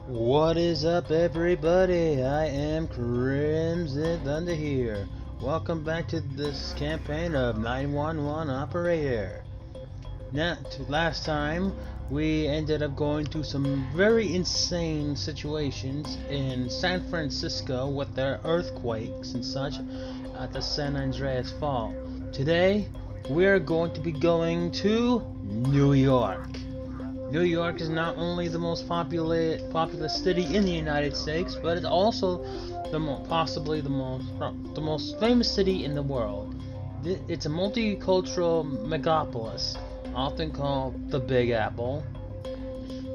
What is up, everybody? I am Crimson Thunder here. Welcome back to this campaign of 911 Operator. Last time, we ended up going through some very insane situations in San Francisco with their earthquakes and such at the San Andreas Fault. Today, we are going to be going to New York. New York is not only the most populous city in the United States, but it's also possibly the most famous city in the world. It's a multicultural megapolis, often called the Big Apple.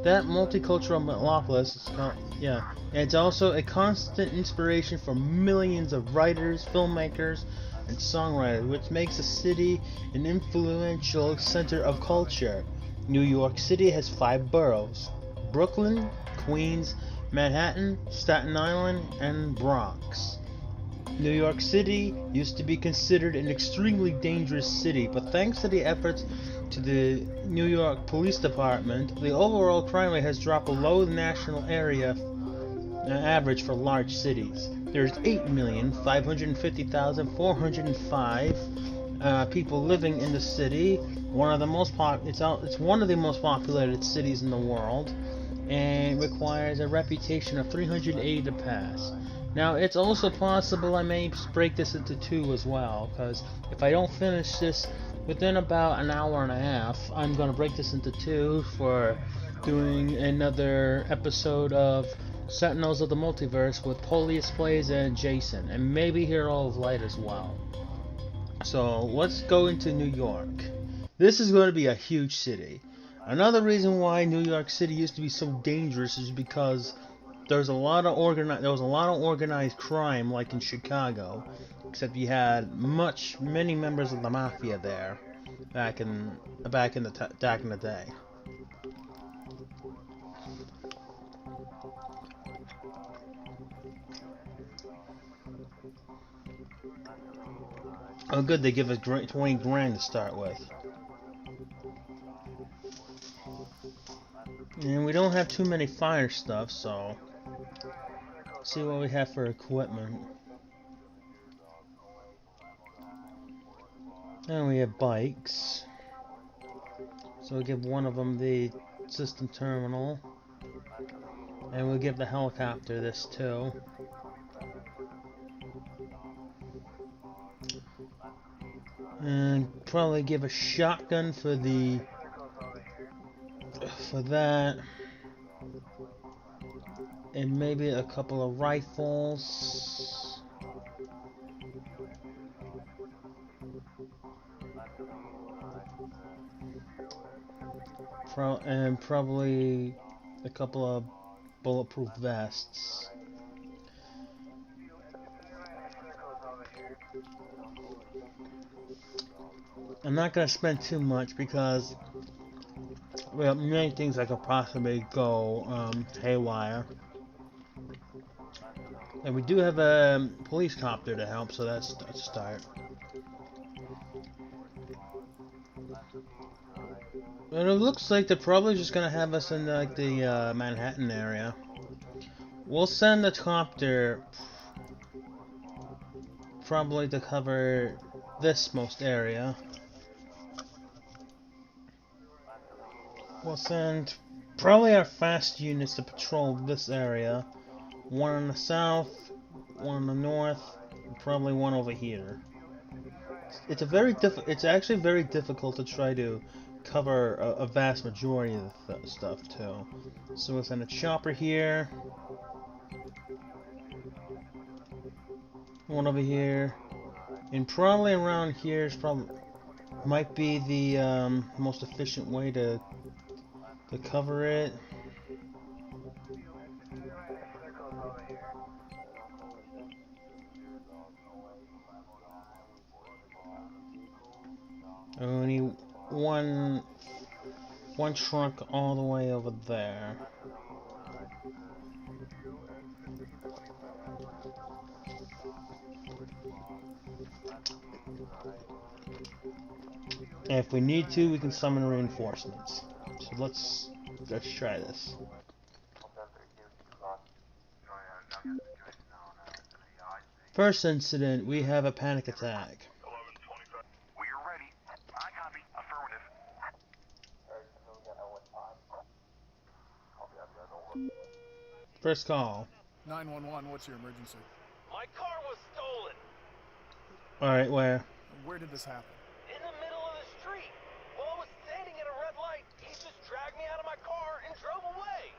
That multicultural metropolis is and it's also a constant inspiration for millions of writers, filmmakers, and songwriters, which makes the city an influential center of culture. New York City has 5 boroughs: Brooklyn, Queens, Manhattan, Staten Island, and Bronx. New York City used to be considered an extremely dangerous city, but thanks to the efforts to the New York Police Department, the overall crime rate has dropped below the national area average for large cities. There's 8,550,405 people living in the city. It's one of the most populated cities in the world, and requires a reputation of 380 to pass. Now, it's also possible I may break this into 2 as well, because if I don't finish this within about an hour and a half, I'm going to break this into 2 for doing another episode of Sentinels of the Multiverse with Polius Plays and Jason, and maybe Hero of Light as well. So, let's go into New York. This is going to be a huge city. Another reason why New York City used to be so dangerous is because there was a lot of organized crime, like in Chicago, except you had many members of the mafia there back in the day. Oh, good, they give us 20 grand to start with. And we don't have too many fire stuff, so let's see what we have for equipment. And we have bikes. So we'll give one of them the system terminal. And we'll give the helicopter this too. And probably give a shotgun for that. And maybe a couple of rifles. And probably a couple of bulletproof vests. I'm not going to spend too much because we have many things that could possibly go haywire. And we do have a police copter to help, so that's a start. And it looks like they're probably just gonna have us in like the Manhattan area. We'll send the copter probably to cover this most area. We'll send probably our fast units to patrol this area. One in the south, one in the north, and probably one over here. It's actually very difficult to try to cover a vast majority of the stuff too. So we'll send a chopper here, one over here, and probably around here might be the most efficient way to cover it. Only one truck all the way over there. And if we need to, we can summon reinforcements. So let's try this. First incident, we have a panic attack. We're ready. I copy. Affirmative. First call. 911, what's your emergency? My car was stolen Alright, where? Where did this happen? in the middle of the street. While I was standing at a red light, he just dragged me out of my car and drove away.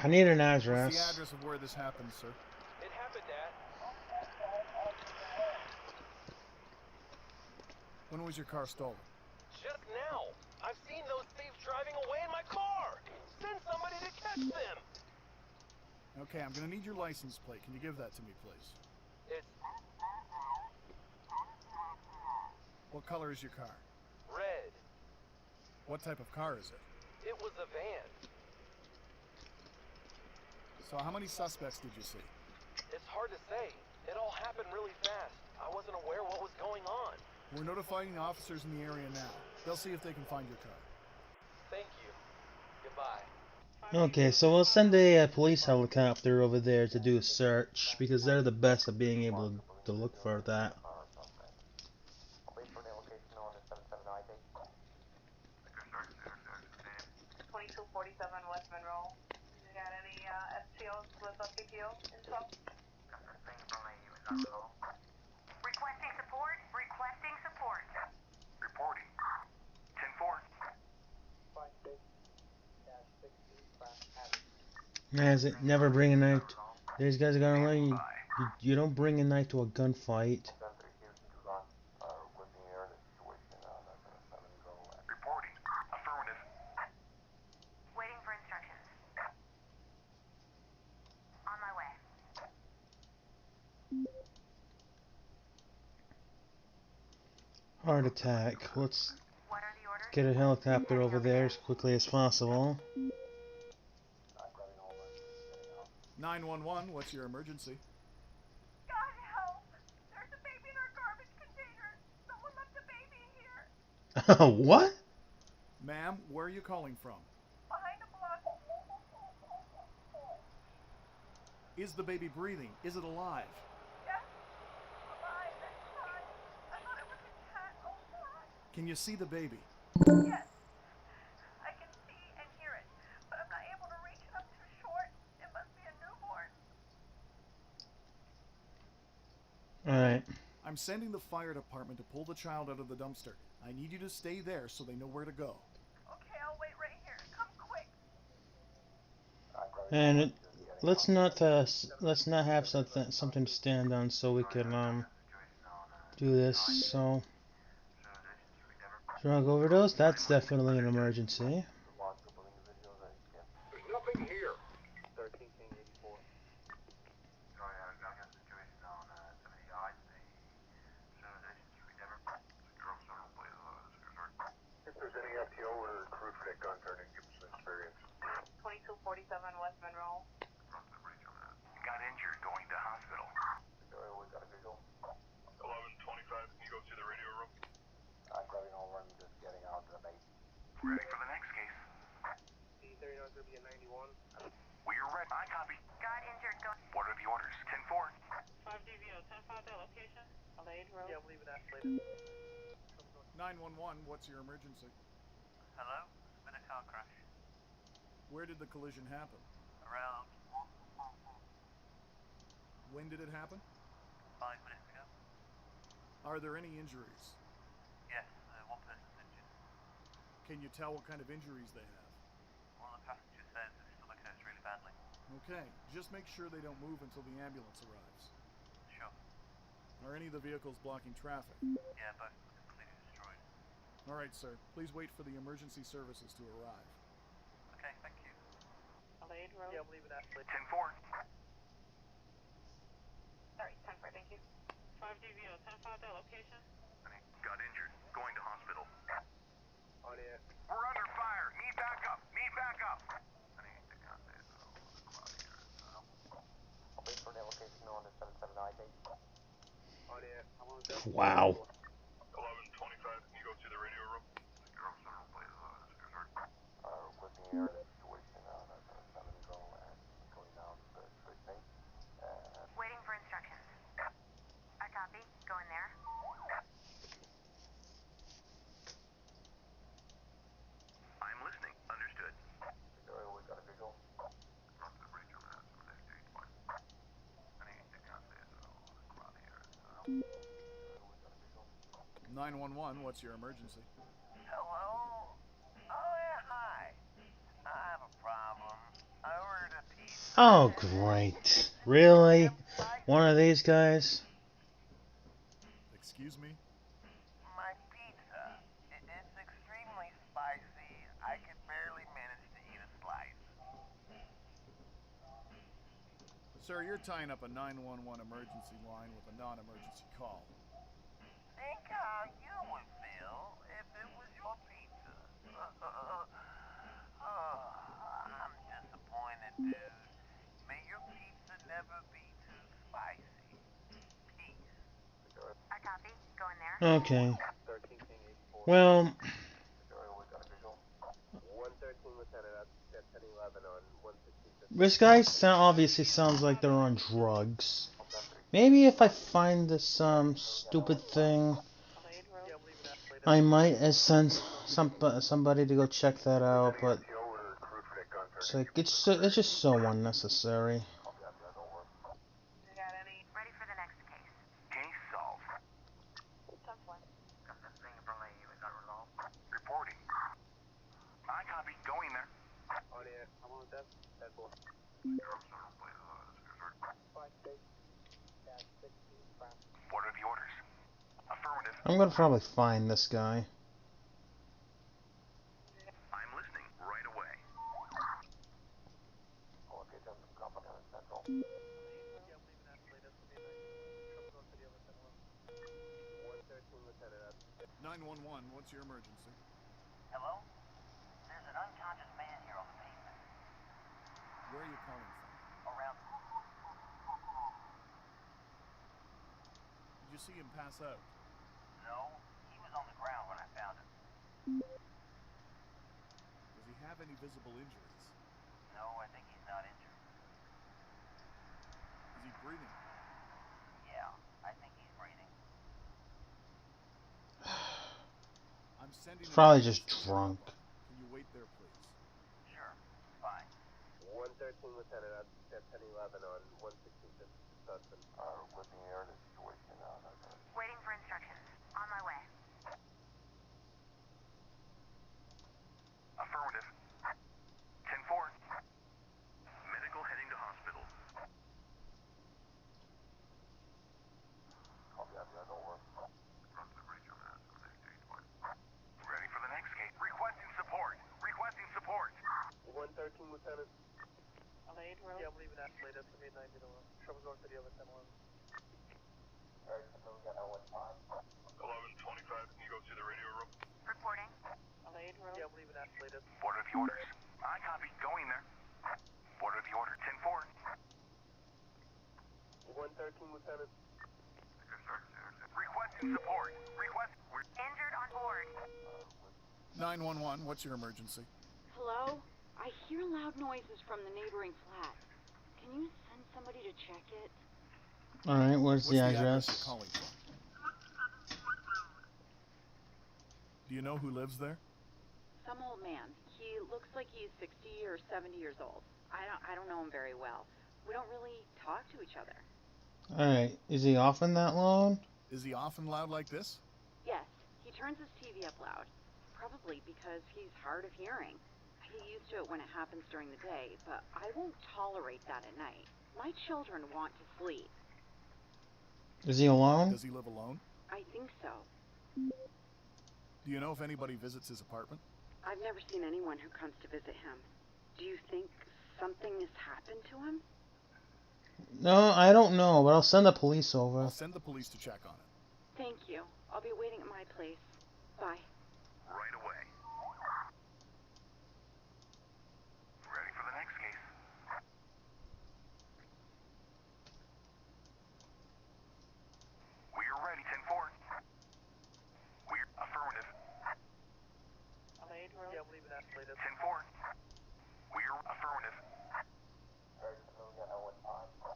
I need an What's address. the address of where this happened, sir? It happened, Dad. When was your car stolen? Just now. I've seen those thieves driving away in my car. Send somebody to catch them. Okay, I'm gonna need your license plate. Can you give that to me, please? It's What color is your car? red. What type of car is it? It was a van. So how many suspects did you see? It's hard to say. It all happened really fast. I wasn't aware what was going on. We're notifying the officers in the area now. They'll see if they can find your car. Thank you. Goodbye. Okay, so we'll send a police helicopter over there to do a search because they're the best at being able to look for that. 2247 West Monroe. You got any STOs with a PPO info? Requesting support. Requesting support. Reporting. 10-4. As it never bring a knife. These guys are gonna let you. You don't bring a knife to a gunfight. Reporting. Affirmative. Waiting for instructions. On my way. Heart attack. Let's What are the orders? get a helicopter over there as quickly as possible. 911, what's your emergency? God help! There's a baby in our garbage container. Someone left a baby in here. What? Ma'am, where are you calling from? Behind a block. Is the baby breathing? Is it alive? Yes. Alive and fine. I thought it was a cat. Oh God. Can you see the baby? Yes. I can see and hear it, but I'm not able to reach it. I'm too short. It must be a newborn. Alright. I'm sending the fire department to pull the child out of the dumpster. I need you to stay there so they know where to go. Okay, I'll wait right here. Come quick. And let's not have something to stand on so we can do this. So drug overdose. That's definitely an emergency. There's nothing here. 1384. If there's any FTO or crew for that gun turning, give us some experience. 2247 West Monroe. Got injured going to hospital. We got a visual. 1125, can you go to the radio room? I'm grabbing all run, just getting out to the base. Ready for the next case. D39 is going to be a 91. We're ready. I copy. Got injured. Go. What are the orders? 10-4. 5 DVO. 10-5 that location. Alade Road. Yeah, I'm leaving that later. 911, what's your emergency? Hello? There's been a car crash. Where did the collision happen? Around When did it happen? 5 minutes ago. Are there any injuries? Yes, one person's injured. Can you tell what kind of injuries they have? One of the passengers says his stomach hurts really badly. Okay, just make sure they don't move until the ambulance arrives. Sure. Are any of the vehicles blocking traffic? Yeah, both are completely destroyed. Alright, sir. Please wait for the emergency services to arrive. Okay, thank you. Alade Road. Yeah, I'm leaving that later. 10-4. Sorry, 10-4. Thank you. 5 DVO. 10-5 that location. Got injured. Going to hospital. On the We're under fire. Need backup. Need backup. I'll wait for the location on the 7798. On the I'm on the Wow. 1125, can you go to the radio room? requesting air situation on 7 go and going down to the street base. 911, what's your emergency? Hello? Oh, yeah, hi. I have a problem. I ordered a pizza. Oh, great. Really? One of these guys? Excuse me? My pizza. It's extremely spicy. I can barely manage to eat a slice. Sir, you're tying up a 911 emergency line with a non-emergency call. Think how you would feel if it was your pizza. I'm disappointed, dude. May your pizza never be too spicy. Peace. I copy. Go in there. Okay. 13 King 84. Well, We got a visual. 113 Lieutenant at 1011 on 165th. this guy obviously sounds like they're on drugs. Maybe if I find this stupid thing, I might send somebody to go check that out. But it's like it's just so unnecessary. You got any? Ready for the next case. Case solved. Tough one. Got this thing from the got resolved. Reporting. I copy. Going there. On it. I'm on death. 10-4. What are the orders? Affirmative. I'm gonna probably find this guy. I'm listening right away. Oh, okay, jump from Copper County Central. 113 Lieutenant at 911, what's your emergency? Hello? There's an unconscious man here on the pavement. Where are you calling from? Around. Did you see him pass out? No, he was on the ground when I found him. Does he have any visible injuries? No, I think he's not injured. Is he breathing? Yeah, I think he's breathing. I'm sending. He's probably an just ambulance. drunk. Can you wait there, please? Sure, fine. 113 Lieutenant at 1011 on 165th Hudson. Looking at the situation now. Waiting for instructions. On my way. Affirmative. 10-4. Medical heading to hospital. Copy that, over. Ready for the next case. Requesting support. Requesting support. 113 Lieutenant. Alade Road. Yeah, I'm leaving that late. That's going to be 90 to 1. Trouble going to the other 1011. Alright, so we got L1 5. 1125, can you go to the radio room? Reporting. Alade Road. Yeah, I'm leaving that late. What are the orders? I copy. Going there. What are the orders? 10-4. 113 Lieutenant. Requesting support. Request. Injured on board. 911, what's your emergency? Hello? I hear loud noises from the neighboring flat. Can you send somebody to check it? Alright, where's What's the you're address? calling from? Do you know who lives there? Some old man. He looks like he's 60 or 70 years old. I don't know him very well. We don't really talk to each other. Alright, is he often that loud? Is he often loud like this? Yes, he turns his TV up loud. Probably because he's hard of hearing. I get used to it when it happens during the day, but I won't tolerate that at night. My children want to sleep. Is he alone? Does he live alone? I think so. Do you know if anybody visits his apartment? I've never seen anyone who comes to visit him. Do you think something has happened to him? No, I don't know, but I'll send the police over. I'll send the police to check on it. Thank you. I'll be waiting at my place. Bye. Right away. Ready for the next case. We're ready. 10-4. We're affirmative. Yeah, I'm leaving that late. 10-4. We're affirmative. Alright, so we got L1 5.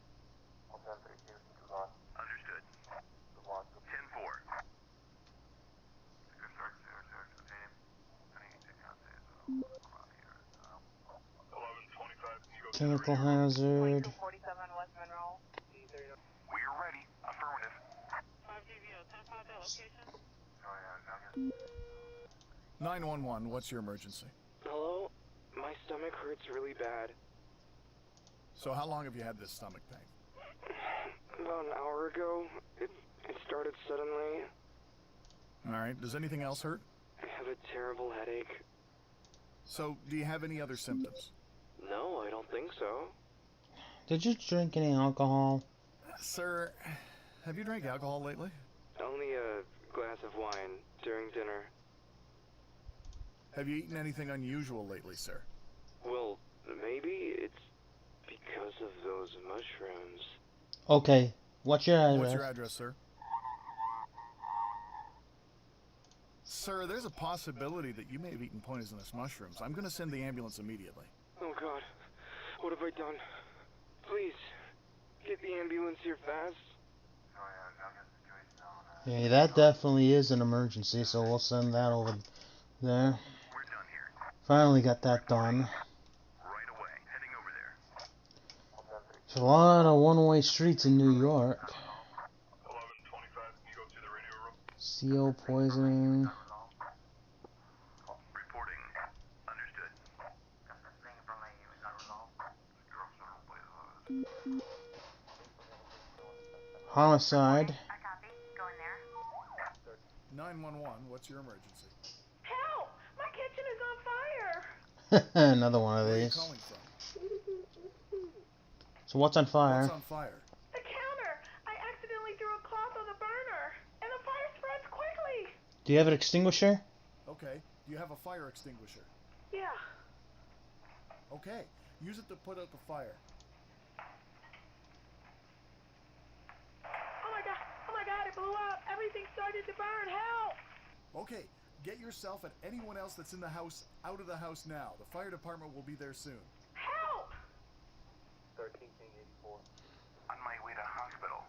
132, on. Understood. 10-4. Chemical hazard. 47 West Monroe. We're ready. Affirmative. 5 GVO, 10-5 that location. 911, what's your emergency? Hello? My stomach hurts really bad. So how long have you had this stomach pain? About an hour ago. It started suddenly. Alright, does anything else hurt? I have a terrible headache. So, do you have any other symptoms? No, I don't think so. Did you drink any alcohol? Sir, have you drank alcohol lately? Only a glass of wine during dinner. Have you eaten anything unusual lately, sir? Well, maybe it's because of those mushrooms. Okay, what's your address? What's your address, sir? Sir, there's a possibility that you may have eaten poisonous mushrooms. I'm going to send the ambulance immediately. Oh God, what have I done? Please, get the ambulance here fast. Yeah, that definitely is an emergency, so we'll send that over there. We're done here. Finally got that done. Right away. Heading over there. There's a lot of one-way streets in New York. 1125, can you go to the radio room? CO poisoning. Reporting. Understood. Homicide. I copy. Go in there. 911, what's your emergency? Help! My kitchen is on fire! Another one of Where are you these. calling from? So what's on fire? What's on fire? The counter! I accidentally threw a cloth on the burner, and the fire spreads quickly! Do you have an extinguisher? Okay, do you have a fire extinguisher? Yeah. Okay, use it to put out the fire. Oh my god, it blew up! Everything started to burn! Help! Okay, get yourself and anyone else that's in the house out of the house now. The fire department will be there soon. Help! 1384. On my way to hospital.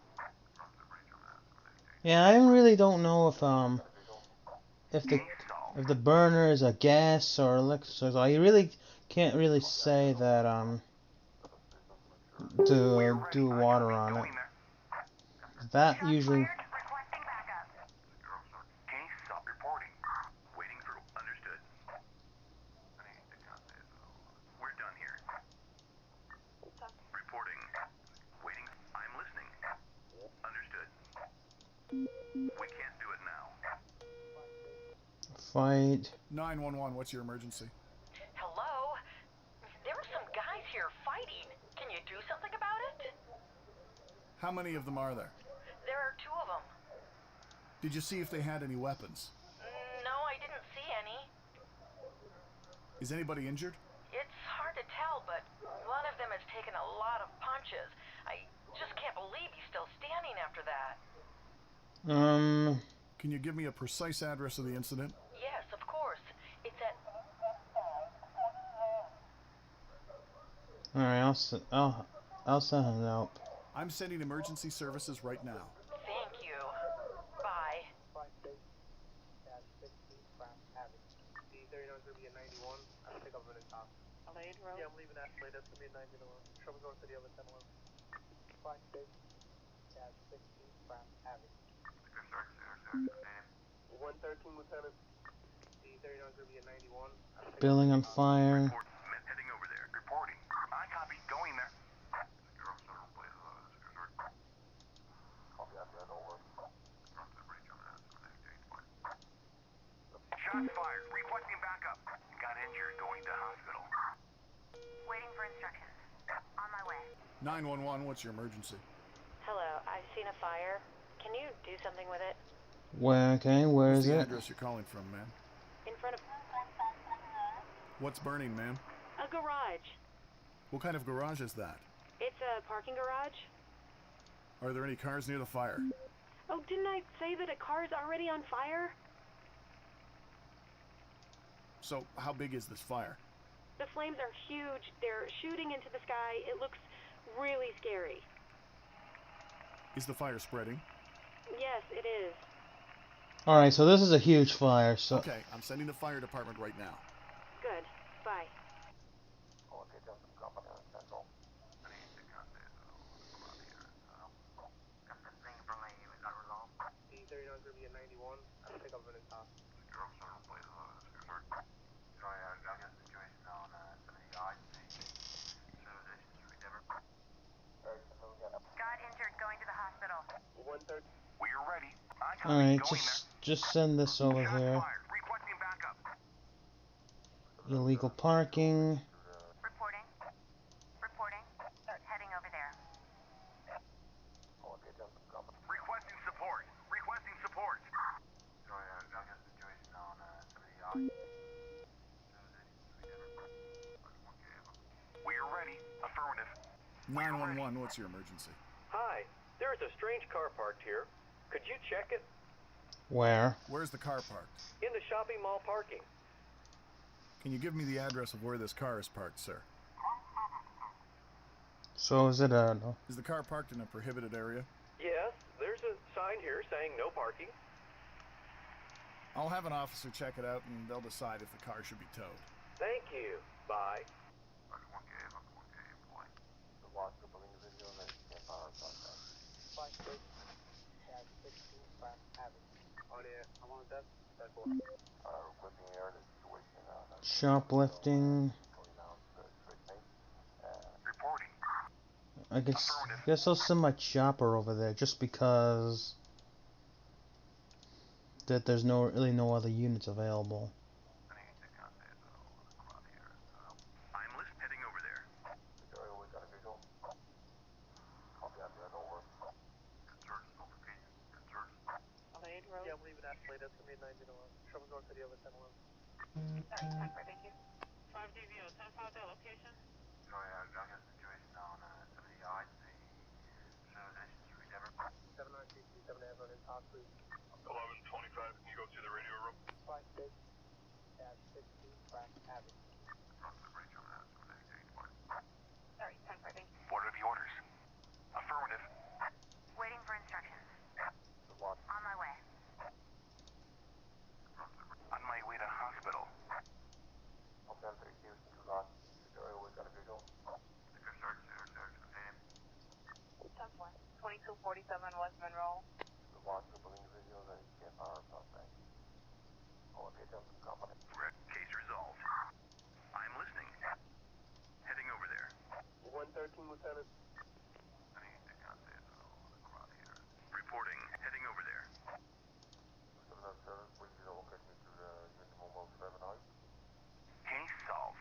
Yeah, I really don't know if the burner is a gas or electric. So I really can't really say that to do water on it. That usually. Requesting backup. Case stop reporting. Waiting through. Understood. We're done here. Reporting. Waiting. I'm listening. Understood. We can't do it now. Fight. 911, what's your emergency? Hello? There were some guys here fighting. Can you do something about it? How many of them are there? There are two of them. Did you see if they had any weapons? No, I didn't see any. Is anybody injured? It's hard to tell, but one of them has taken a lot of punches. I just can't believe he's still standing after that. Can you give me a precise address of the incident? Yes, of course. It's at... All right, I'll send him help. I'm sending emergency services right now. Thank you. Bye. 58-60 Brown Avenue. D39 is going to be a 91. I'll pick up in the top. Lade Road? Yeah, I'm leaving that late. That's going to be a 90 to 1. Trouble going to the other 10-11. 58-60 Brown Avenue. 113, Lieutenant. D39 is going to be a 91. Building on fire. Heading over there. Reporting. I copy. Going there. Shots fired. Requesting backup. Got injured. Going to hospital. Waiting for instructions. On my way. 911, what's your emergency? Hello, I've seen a fire. Can you do something with it? Where? Okay, where What's is the it? address you're calling from, ma'am? In front of What's burning, ma'am? a garage. What kind of garage is that? It's a parking garage. Are there any cars near the fire? Oh, didn't I say that a car is already on fire? So, how big is this fire? The flames are huge. They're shooting into the sky. It looks really scary. Is the fire spreading? Yes, it is. All right, so this is a huge fire. So Okay, I'm sending the fire department right now. Good. Bye. D39 is going to be a 91. I'll pick up in the top. Alright, just send this over Shots here. fired. Requesting backup. Illegal parking. Reporting. Reporting. Heading over there. Requesting support. Requesting support. We are ready. Affirmative. 911, what's your emergency? Hi, there is a strange car parked here. Could you check it? Where? Where's the car parked? In the shopping mall parking. Can you give me the address of where this car is parked, sir? So is it a... Is the car parked in a prohibited area? Yes, there's a sign here saying no parking. I'll have an officer check it out and they'll decide if the car should be towed. Thank you. Bye. Shoplifting. Reporting. I guess I'll send my chopper over there just because that there's really no other units available. I'm heading over there. Yeah, I'm leaving Ashley. That's gonna be 901. Trouble north of the other 1011. Thank you. 5DVO, 10-5 that location? Sorry, I got a situation on 70 yards. The civilization you endeavor. 7937 Avalon in Park Street. 1125. Can you go to the radio room? 56 at 16 Frank Avenue. Sorry, 10-5, thank you. What are the orders? Affirmative. Waiting for instructions. On my way. On my way to hospital. Okay, 3 Houston to Rock. We got a visual. 10-4. 2247 West Monroe. The watchable individual that you can't fire suspect. Oh, okay, tell them to come on it. Case resolved. I'm listening. Heading over there. 113 Lieutenant. Reporting. Heading over there. Case solved.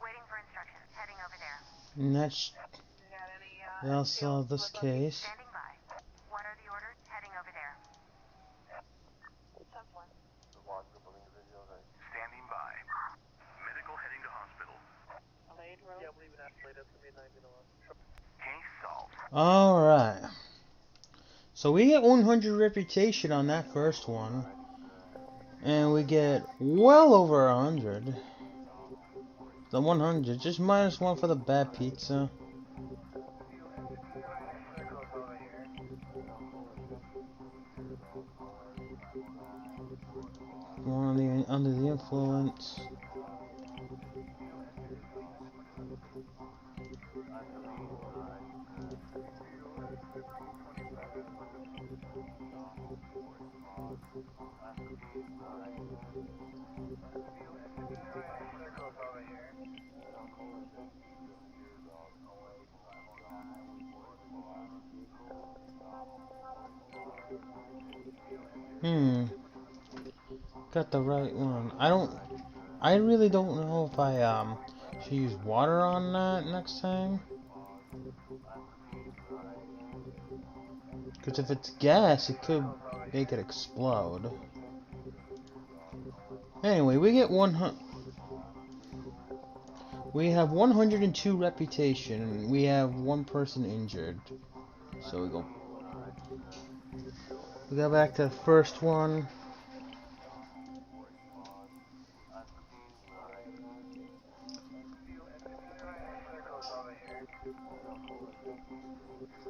Waiting for instructions. Heading over there. And that'll solve this case. Standing by. What are the orders? Heading over there. 10-4. Standing by. Medical heading to hospital. Yeah, I'm leaving Ashley. That's gonna be 901. Case solved. Alright. So we get 100 reputation on that first one. And we get well over 100. The 100, just minus 1 for the bad pizza. One under the influence. Got the right one. I really don't know if I should use water on that next time. Because if it's gas, it could make it explode. Anyway, we get 100. We have 102 reputation. We have 1 person injured. So we go back to the first one.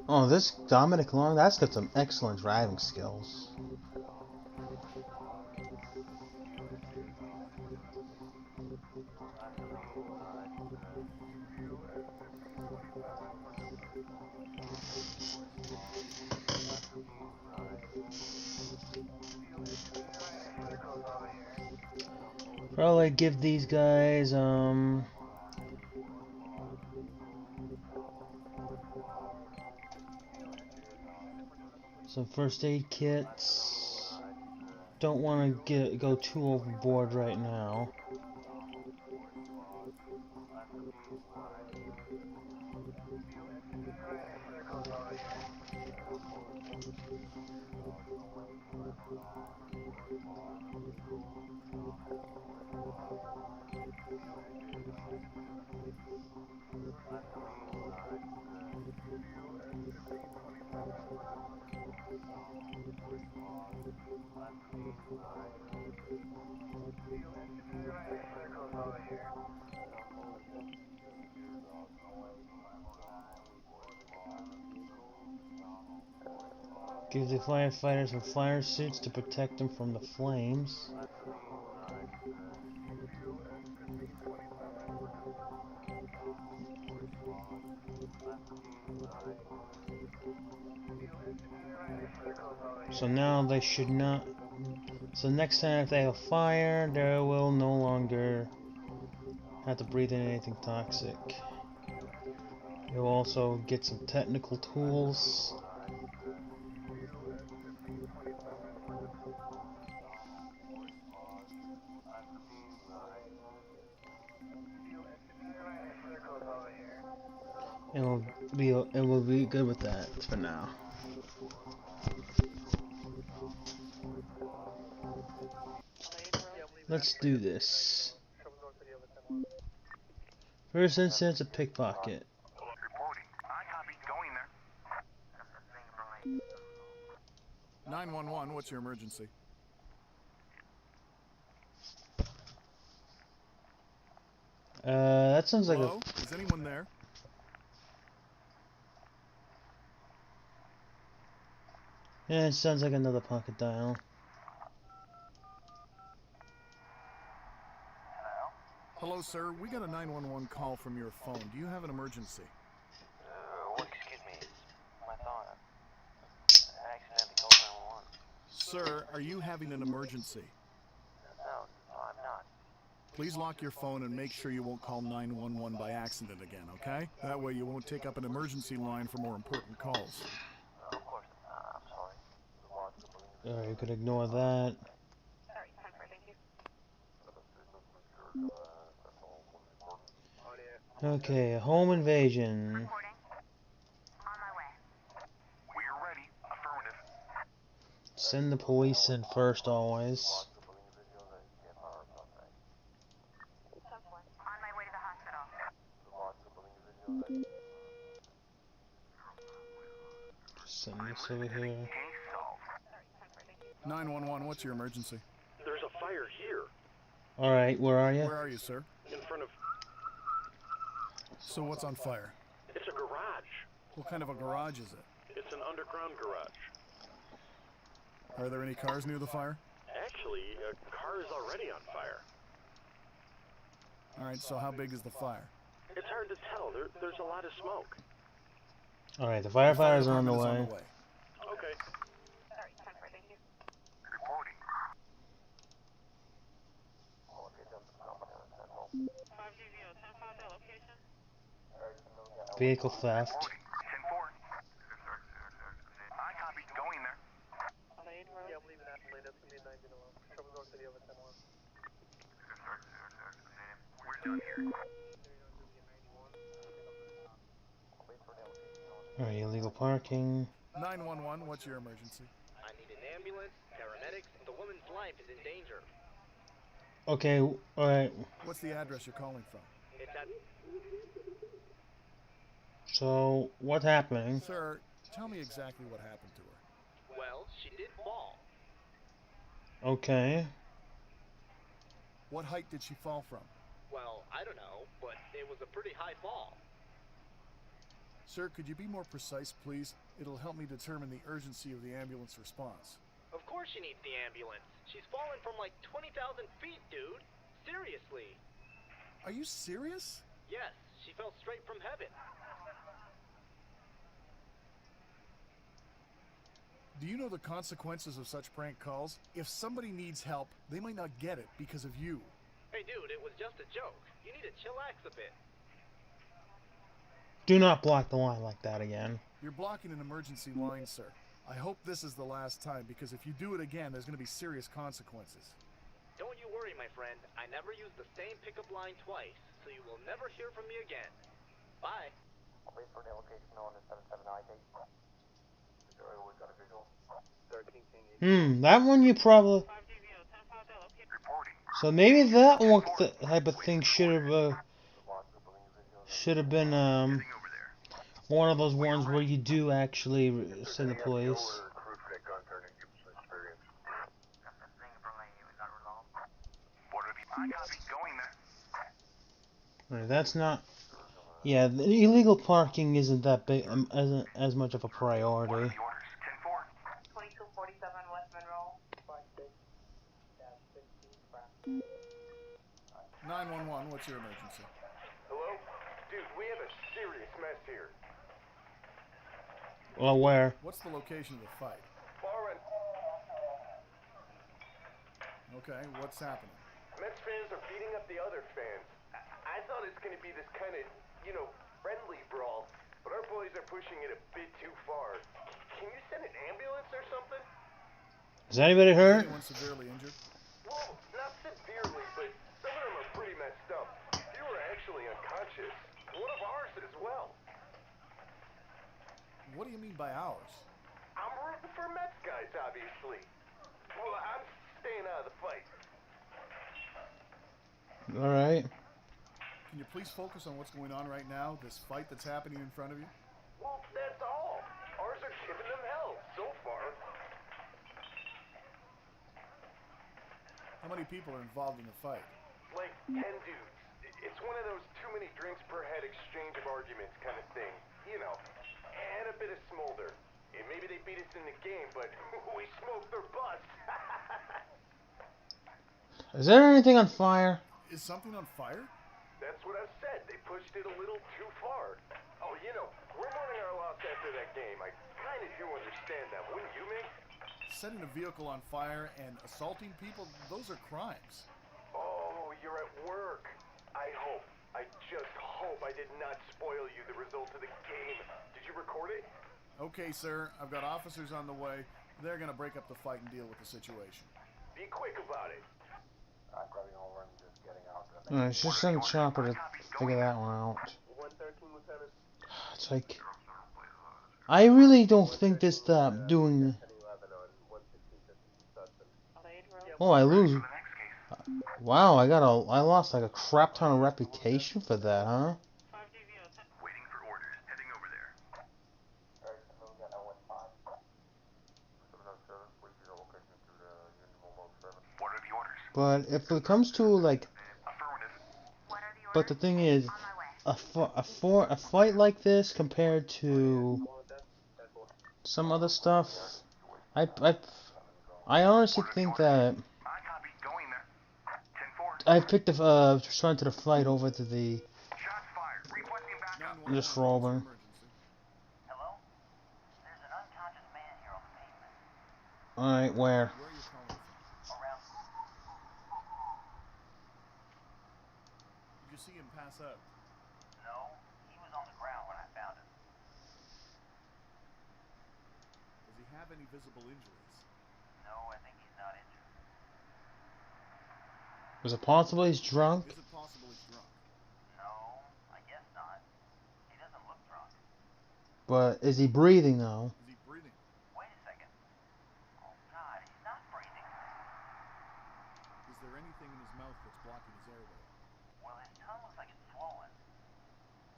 Oh, this Dominic Long, that's got some excellent driving skills. Probably give these guys Some first aid kits. Don't want to go too overboard right now. Give the firefighters some fire suits to protect them from the flames. So now they should not. So next time if they have a fire, they will no longer have to breathe in anything toxic. You'll also get some technical tools. It will be good with that for now. Let's do this. First instance of pickpocket. Reporting. I copy. Going there. 911, what's your emergency? That sounds like Hello? Is anyone there? Yeah, it sounds like another pocket dial. Hello, sir. We got a 911 call from your phone. Do you have an emergency? Excuse me. My thought. I accidentally called 911. Sir, are you having an emergency? No, I'm not. Please lock your phone and make sure you won't call 911 by accident again, okay? That way you won't take up an emergency line for more important calls. Of course. I'm sorry. Alright, you could ignore that. Sorry, time for thank you. Okay, a home invasion. Reporting. On my way. We're ready. Affirmative. Send the police in first always. On my way to the hospital. Send this over here. Case solved. 911, what's your emergency? There's a fire here. Alright, where are you? Where are you, sir? In front of... So what's on fire? It's a garage. What kind of a garage is it? It's an underground garage. Are there any cars near the fire? Actually, a car is already on fire. Alright, so how big is the fire? It's hard to tell. There's a lot of smoke. Alright, the firefighters are on the Department way. is Okay. Sorry, time for thank you. Reporting. 520, 10-5 that location. Vehicle theft. Reporting. 10-4. I copy. Going there. Yeah, I'm leaving that lane. That's gonna be 911. Trouble North City over 10-1. We're done here. Alright, illegal parking. 911, what's your emergency? I need an ambulance, paramedics. The woman's life is in danger. Okay, alright. What's the address you're calling from? It's at So, what's happening? Sir, tell me exactly what happened to her. well, she did fall. Okay. What height did she fall from? Well, I don't know, but it was a pretty high fall. Sir, could you be more precise, please? It'll help me determine the urgency of the ambulance response. Of course she needs the ambulance. She's fallen from like 20,000 feet, dude. Seriously. Are you serious? Yes, she fell straight from heaven. Do you know the consequences of such prank calls? If somebody needs help, they might not get it because of you. Hey, dude, it was just a joke. You need to chillax a bit. Do not block the line like that again. You're blocking an emergency line, sir. I hope this is the last time, because if you do it again, there's going to be serious consequences. Don't you worry, my friend. I never used the same pickup line twice, so you will never hear from me again. Bye. Wait for the location on the 7798. We got a visual. 13 that one you probably. Reporting. So maybe that one type of thing should have been Heading over there. one of those ones where you do actually send the police. I copy. Going there. Right, that's not. Yeah, the illegal parking isn't that big, isn't as much of a What are priority. the orders? 10-4. 2247 West Monroe. 911, what's your emergency? Hello? Dude, we have a serious mess here. Well, where? What's the location of the fight? Far end. Okay, what's happening? Mets fans are beating up the other fans. I thought it's going to be this kind of, friendly brawl, but our boys are pushing it a bit too far. Can you send an ambulance or something? Is anybody Is hurt? anyone severely injured? Well, not severely, but some of them are pretty messed up. Few are actually unconscious. One of ours as well. What do you mean by ours? I'm rooting for Mets guys, obviously. Well, I'm staying out of the fight. Alright. Can you please focus on what's going on right now, this fight that's happening in front of you? Well, that's all. Ours are giving them hell, so far. How many people are involved in the fight? Like 10 dudes. It's one of those too many drinks per head exchange of arguments kind of thing. And a bit of smolder. And maybe they beat us in the game, but we smoked their butts. Is there anything on fire? Is something on fire? That's what I said. They pushed it a little too far. Oh, we're mourning our loss after that game. I kind of do understand that, wouldn't you, Mick? Setting a vehicle on fire and assaulting people, those are crimes. Oh, you're at work. I just hope I did not spoil you the result of the game. Did you record it? Okay, sir, I've got officers on the way. They're gonna break up the fight and deal with the situation. Be quick about it. I'm grabbing over and just getting out. Alright, it's just send Chopper to figure that one out. 113, Lieutenant. It's like, I really don't think this doing. Oh, I lose. Wow, I lost like a crap ton of reputation for that, huh? Waiting for orders. Heading over there. What are the orders? But if it comes to like, Affirmative. but the thing is, a fight like this compared to some other stuff, I honestly think that I copy. Going there. 10-4. I picked the return to the fight over to the Shots fired. Requesting backup. 911, Just rolling. what's your emergency? Hello? There's an unconscious man here on the pavement. Alright, where? Where are you calling from? Around. Did you see him pass out? No, he was on the ground when I found him. Does he have any visible injuries? No, I think he's not injured. Was it possible he's drunk? Is it possible he's drunk? No, I guess not. He doesn't look drunk. But is he breathing though? Is he breathing? Wait a second. Oh, God, he's not breathing. Is there anything in his mouth that's blocking his airway? Well, his tongue looks like it's swollen.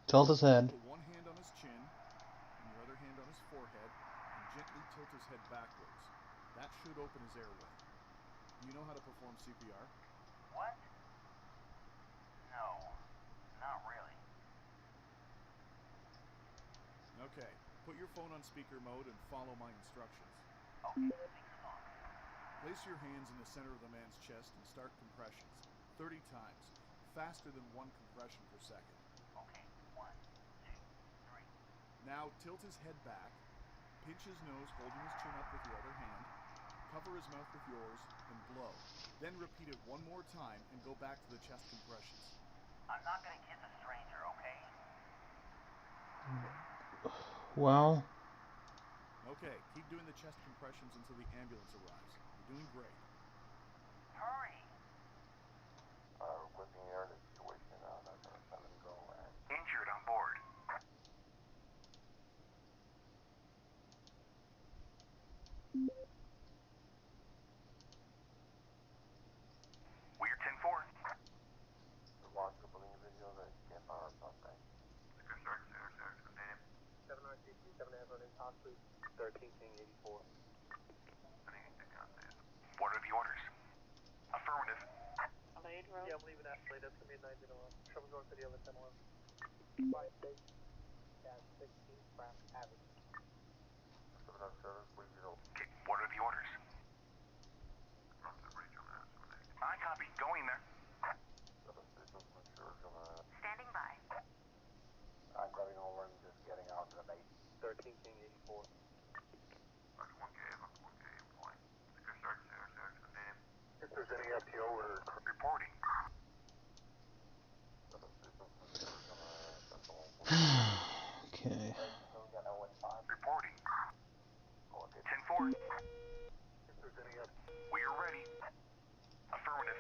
Tilt his head. Put one hand on his chin, and your other hand on his forehead, and gently tilt his head backwards. That should open his airway. Do you know how to perform CPR? What? No, not really. Okay, put your phone on speaker mode and follow my instructions. Okay, speaker's on. Place your hands in the center of the man's chest and start compressions, 30 times, faster than 1 compression per second. Okay, 1, 2, 3. Now tilt his head back, pinch his nose holding his chin up with your other hand, cover his mouth with yours, and blow. Then repeat it one more time and go back to the chest compressions. I'm not gonna kiss a stranger, okay? Well, Okay, keep doing the chest compressions until the ambulance arrives. You're doing great. Hurry. Requesting air the situation, that's our 7 go and... Injured on board. We're 10-4. The watch couple individuals that can't fire our suspect. Liquor search, contain him. 7 in top please. 13 King 84. What are the orders? Affirmative. Blade Road? Yeah, I'm leaving that plate. That's gonna be a 9-1. Trouble going for the other 10-1. 5-6-16 Craft Avenue. 7 on service, please, Okay, what are the orders? I copy. Going there. 7 systems mature from Standing by. I'm grabbing over and just getting out to the base. 13 King 84. 1K in point. Liquor search, contain him. If there's any FTO or Reporting. 7 systems mature from Central. Okay. Reporting. 10-4. If there's any We're ready. Affirmative.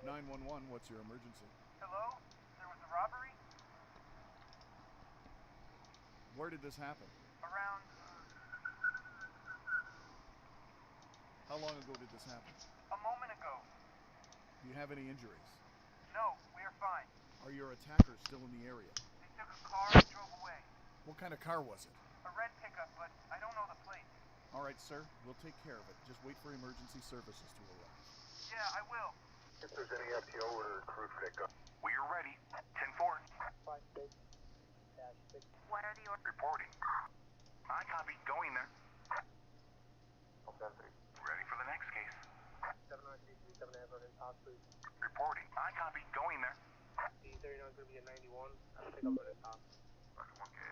911, what's your emergency? Hello? There was a robbery? Where did this happen? Around, How long ago did this happen? a moment ago. Do you have any injuries? No, we're fine. Are your attackers still in the area? They took a car and drove away. What kind of car was it? A red pickup, but I don't know the plate. All right, sir. We'll take care of it. Just wait for emergency services to arrive. Yeah, I will. If there's any FTO or crew for that gun. We're ready. 10-4. 5-6-6. What are the orders? Reporting. I copy. Going there. Open 3. Ready for the next case. 7 on 7 in top please. Reporting. I copy. Going there. D39 is gonna be a 91. I'll pick up at the top.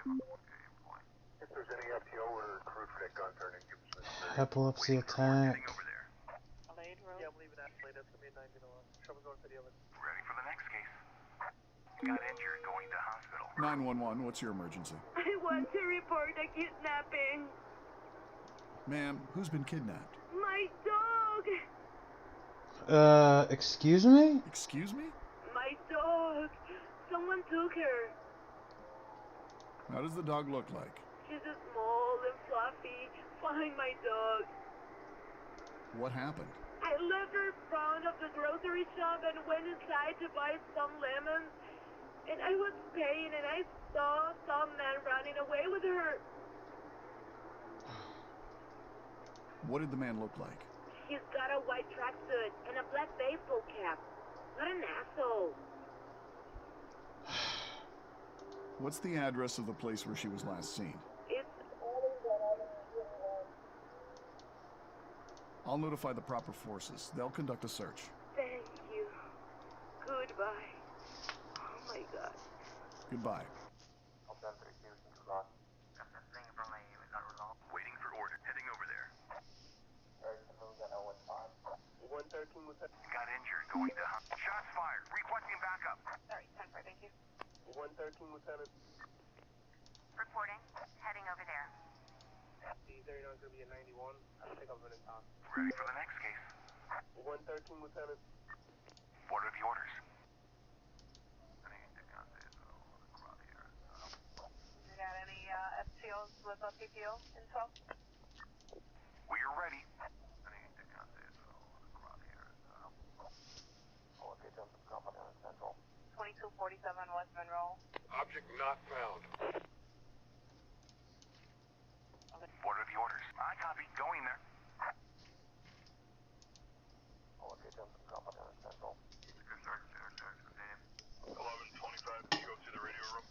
1K in point. If there's any FTO or crew for that gun, turn and give us a Epilepsy attack. Heading over there. Blade Road? Yeah, I'm leaving that plate. That's gonna be a 9-1. Trouble going for the other. Ready for the next case. Got injured. Going to hospital. 911, what's your emergency? I want to report a kidnapping. Ma'am, who's been kidnapped? My dog! Excuse me? Excuse me? My dog! Someone took her. How does the dog look like? She's a small and fluffy. Find my dog. What happened? I left her in front of the grocery shop and went inside to buy some lemons. And I was paying and I saw some man running away with her. What did the man look like? He's got a white tracksuit and a black baseball cap. What an asshole. What's the address of the place where she was last seen? It's I'll notify the proper forces. They'll conduct a search. Thank you. Goodbye. Oh my god. Goodbye. Open 3, Houston to Rock. Waiting for order. Heading over there. We got 015. 113 with that. Got injured. Going to hospital. Shots fired. Requesting backup. Sorry, 10-4, thank you. 113 Lieutenant. Reporting. Heading over there. D39 is gonna be a 91. I'll pick up at the top. Ready for the next case. 113 Lieutenant. What are the orders? You got any FTOs with a PPO info? We're ready. Oh, okay, Johnson Company on Central. 2247 West Monroe. Object not found. What are the orders? I copy. Going there. Oh, okay, Johnson Company on Central. 1125. Can you go to the radio room?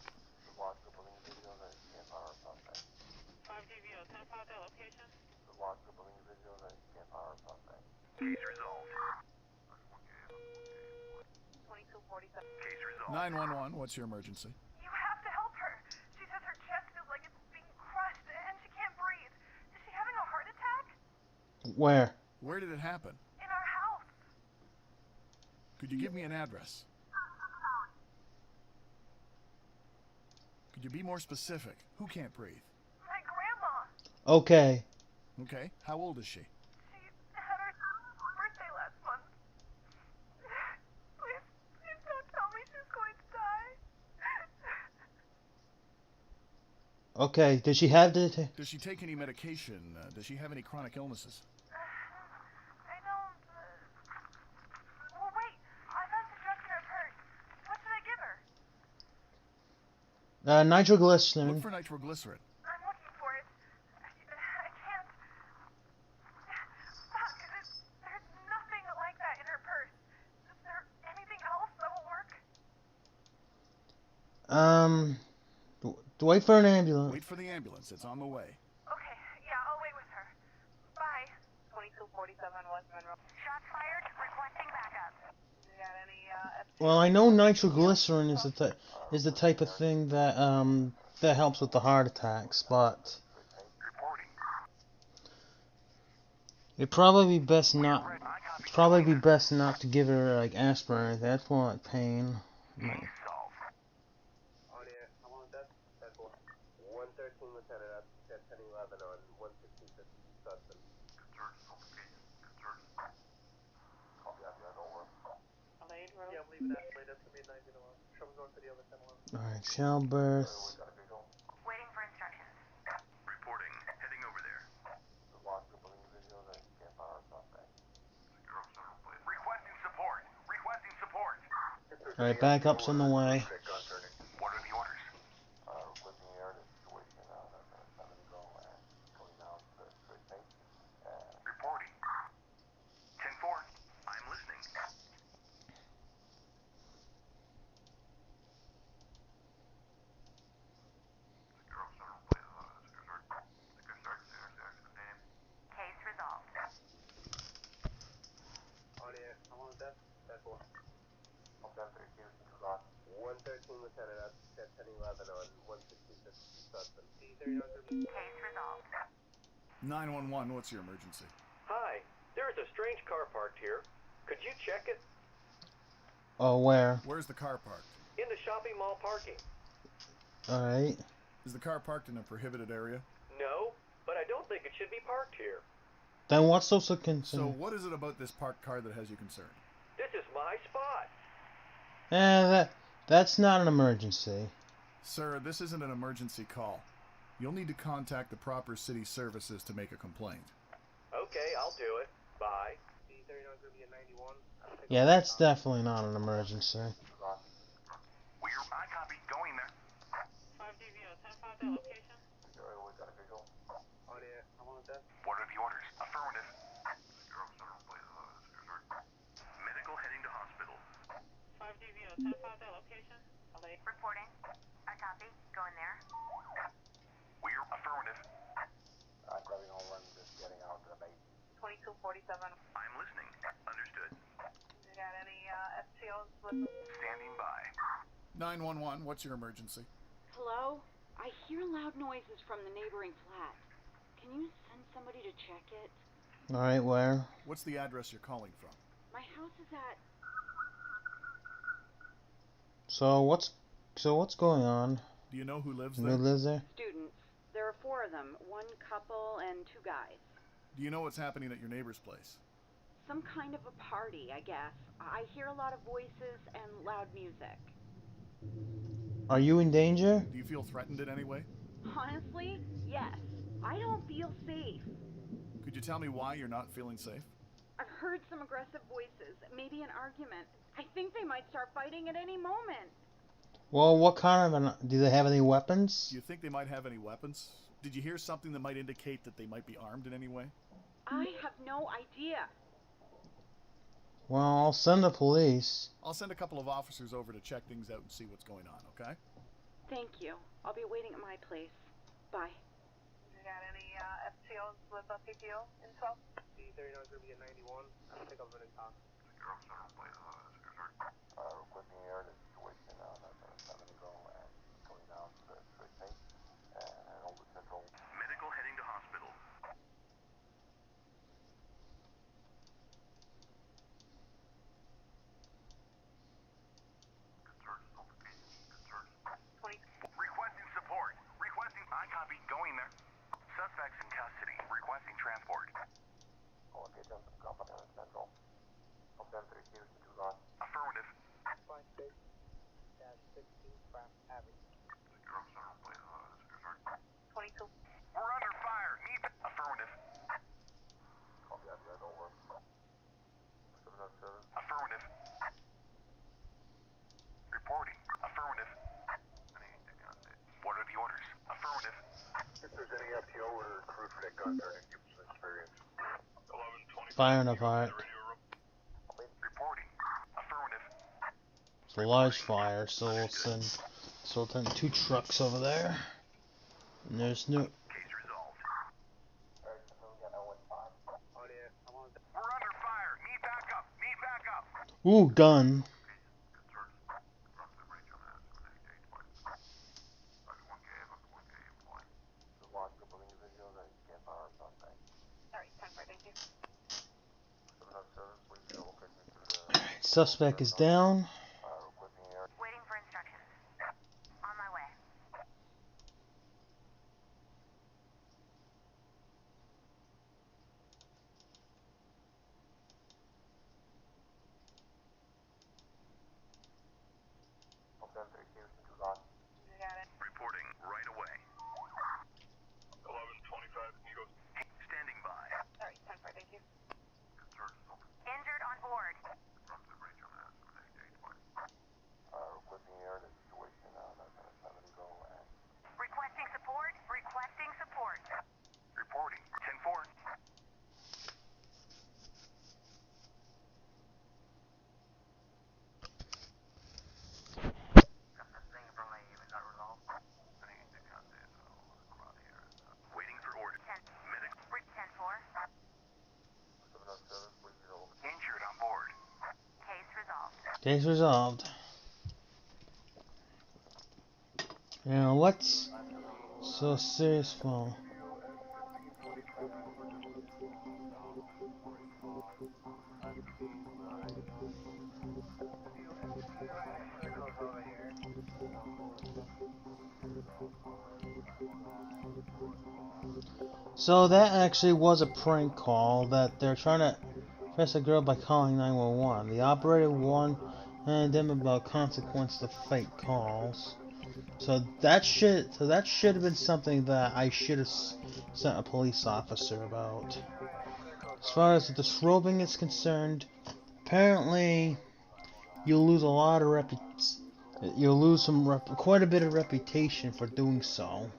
The watch couple individuals that can't fire our suspect. 5DVO, 10-5 that location. The watch couple individuals that can't fire our suspect. Case resolved. 2247. Case resolved. 911, what's your emergency? You have to help her. She says her chest feels like it's being crushed and she can't breathe. Is she having a heart attack? Where? Where did it happen? In our house. Could you give me an address? Could you be more specific? Who can't breathe? My grandma. Okay. Okay, how old is she? She had her birthday last month. Please, please don't tell me she's going to die. Okay. Did she have the? Does she take any medication? Does she have any chronic illnesses? I don't. Well, wait. I found some drugs in her purse. What should I give her? Nitroglycerin. Look for nitroglycerin. I'm looking for it. I can't. Fuck. There's nothing like that in her purse. Is there anything else that will work? Wait for an ambulance. Wait for the ambulance. It's on the way. Okay, yeah, I'll wait with her. Bye. 2247 West Monroe. Shots fired. Requesting backup. You got any, Well, I know nitroglycerin is the type of thing that that helps with the heart attacks, but Reporting. it'd probably be best not. It'd probably be best not to give her like aspirin. That's more like pain. Like, Case solved. Audio, I want that. That's 113 Lieutenant up, 1011 on 165th Sutton. Concerns, complications, concerns. Copy after that, over. Yeah, I'm leaving that late. That's gonna be 901. Show me going for the other 1011. all right, childbirth. Waiting for instructions. Reporting. Heading over there. Requesting support. Requesting support. All right, backup's on the way. What are the orders? Reporting. 10-4. I'm listening. Case resolved. Audio, I want that. That's 113 Lieutenant up, 1011 on 165th Sutton. Case resolved. 911, what's your emergency? Hi, there is a strange car parked here. Could you check it? Oh, where? Where's the car parked? In the shopping mall parking. All right. Is the car parked in a prohibited area? No, but I don't think it should be parked here. Then what's so So concerned? what is it about this parked car that has you concerned? This is my spot. That's not an emergency. Sir, this isn't an emergency call. You'll need to contact the proper city services to make a complaint. Okay, I'll do it. Bye. D39 is gonna be a 91. Yeah, that's definitely not an emergency. I copy. Going there. 5DVO, 10-5 that location. Audio, I want that. What are the orders? Affirmative. Medical heading to hospital. 5DVO, 10-5 that location. Reporting. I copy. Going there. We're affirmative. 2247. I'm listening. Understood. You got any, FTOs with Standing by. 911, what's your emergency? Hello? I hear loud noises from the neighboring flat. Can you send somebody to check it? All right, where? What's the address you're calling from? My house is at... So what's going on? Do you know who lives Who there? lives there? Students. There are 4 of them. 1 couple and 2 guys. Do you know what's happening at your neighbor's place? Some kind of a party, I guess. I hear a lot of voices and loud music. Are you in danger? Do you feel threatened in any way? Honestly, yes. I don't feel safe. Could you tell me why you're not feeling safe? I've heard some aggressive voices, maybe an argument. I think they might start fighting at any moment. Well, what kind of do they have any weapons? Do you think they might have any weapons? Did you hear something that might indicate that they might be armed in any way? I have no idea. Well, I'll send the police. I'll send a couple of officers over to check things out and see what's going on, okay? Thank you. I'll be waiting at my place. Bye. You got any, FTOs with PPO info? D39 is gonna be a 91. I think I'm gonna talk. Medical heading to hospital. Requesting support. Requesting. I copy. Going there. Suspects in Affirmative. 5-16 from Avenue. 22. We're under fire. Need affirmative. Affirmative. Reporting. Affirmative. What are the orders? Affirmative. If there's any FTO or recruit for that gun turn and give them some experience. 11:20. Fire in a fire. Reporting. Affirmative. It's a large fire, so we'll send 2 trucks over there. And there's no. Case resolved. We're under fire. Need backup. Need backup. Ooh, gun. Alright, 10-4, thank you. Alright, suspect is down. Waiting for instructions. On my way. You got it. Reporting right away. 11:25. Standing by. Alright, 10-4, thank you. Injured on board. Requesting support. Requesting support. Reporting. 10-4. Waiting for orders. 10-4. Injured on board. Case resolved. Case resolved. Now, what's so serious for? So that actually was a prank call that they're trying to press a girl by calling 911. The operator warned them about consequences of fake calls. So that should have been something that I should have sent a police officer about. As far as the disrobing is concerned, apparently you'll lose a lot of quite a bit of reputation for doing so.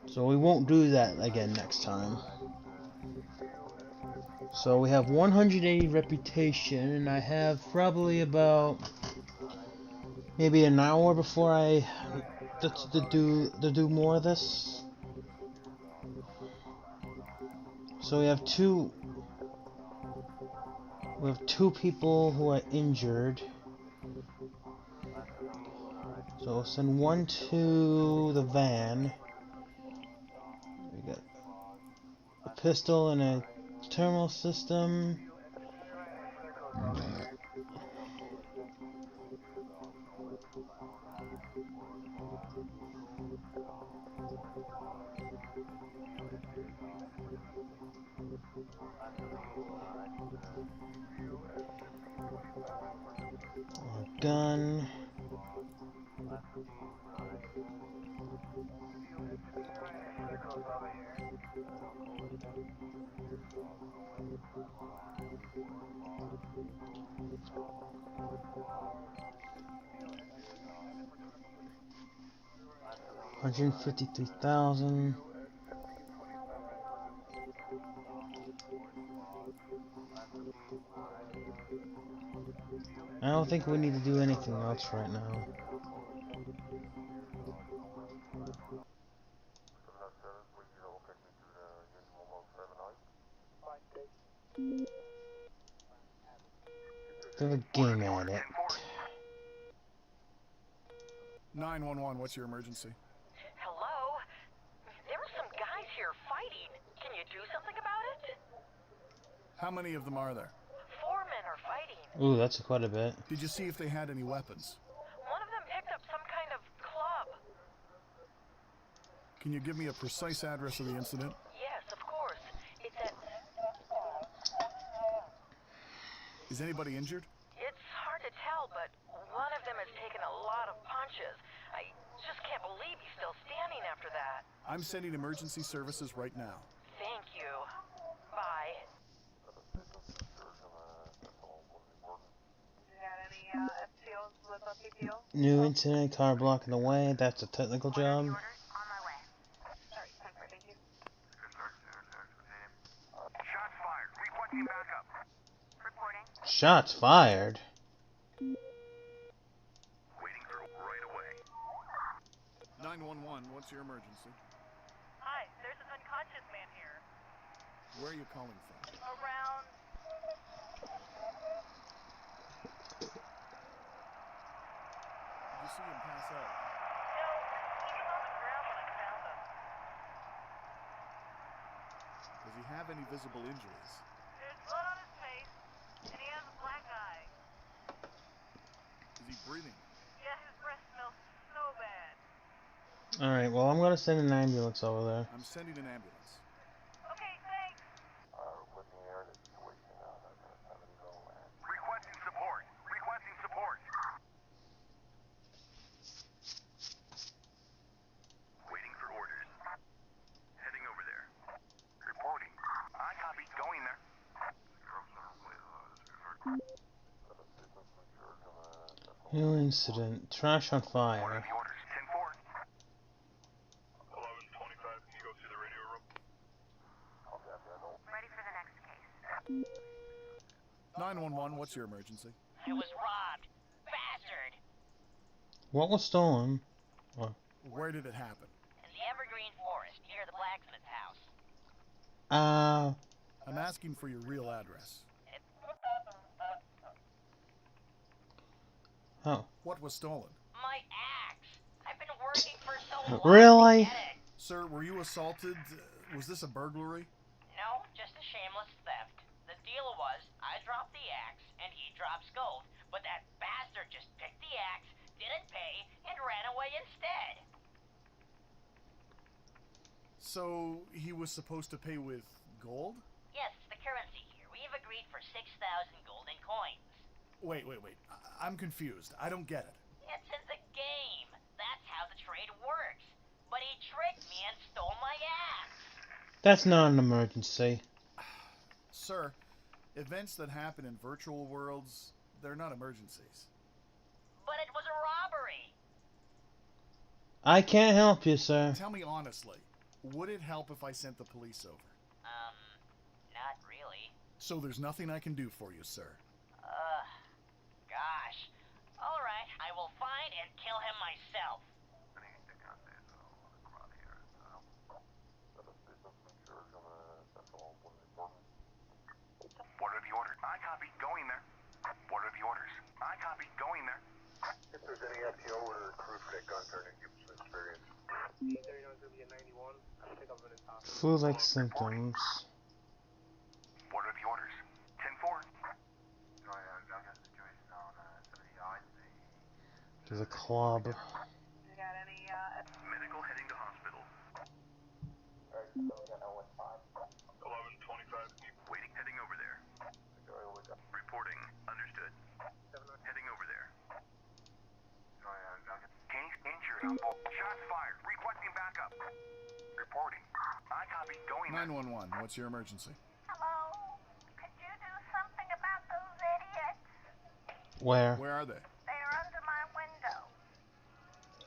So we won't do that again next time. So we have 180 reputation, and I have probably about maybe an hour before I to do more of this. So we have two people who are injured. So we'll send one to the van. We got a pistol and a terminal system. A gun. $153,000. I don't think we need to do anything else right now. They're a game addict. 911, what's your emergency? Hello? There were some guys here fighting. Can you do something about it? How many of them are there? 4 men are fighting. Ooh, that's quite a bit. Did you see if they had any weapons? One of them picked up some kind of club. Can you give me a precise address of the incident? Yes, of course. It's at Is anybody injured? It's hard to tell, but one of them has taken a lot of punches. I just can't believe he's still standing after that. I'm sending emergency services right now. Thank you. Bye. New incident, car blocking the way. That's a technical job. Shots fired. Requesting backup. Shots fired? Waiting for right away. 911, what's your emergency? Hi, there's an unconscious man here. Where are you calling from? Around... Did you see him pass out? No, he was on the ground when I found him. Does he have any visible injuries? There's blood on his face, and he has a black eye. Is he breathing? Yeah, his breath smells so bad. Alright, well, I'm gonna send an ambulance over there. I'm sending an ambulance. Okay, thanks. Requesting support. Requesting support. Waiting for orders. Heading over there. Reporting. I copy. Going there. New incident. Trash on What are fire. the orders? 10-4. 1125, can you go to the radio room? Ready for the next case. 911, what's your emergency? I was robbed. Bastard! What was stolen? Where did it happen? In the Evergreen Forest, near the blacksmith's house. I'm asking for your real address. Oh. What was stolen? My axe. I've been working for so long. Really? To get it. Sir, were you assaulted? Was this a burglary? No, just a shameless theft. The deal was, I dropped the axe, and he drops gold. But that bastard just picked the axe, didn't pay, and ran away instead. So, he was supposed to pay with gold? Yes, it's the currency here. We've agreed for 6,000 golden coins. Wait. I'm confused. I don't get it. It's in the game. That's how the trade works. But he tricked me and stole my axe. That's not an emergency. Sir, events that happen in virtual worlds, they're not emergencies. But it was a robbery. I can't help you, sir. Tell me honestly, would it help if I sent the police over? Not really. So there's nothing I can do for you, sir. Gosh. All right, I will find and kill him myself. What are the orders? I copy. Going there. What are the orders? I copy. Going there. If there's any FTO or crew for that gun turning, give us some experience. 39's gonna be a 91. I think I'm gonna top. Flu-like symptoms. What are the orders? 10-4. There's a club. Medical heading to hospital. 1125, Waiting. Heading over there. Reporting. Understood. Heading over there. Case injured on board. Shots fired. Requesting backup. Reporting. I copy. Going there. 911, what's your emergency? Hello? Could you do something about those idiots? Where? Where are they? They are under my window.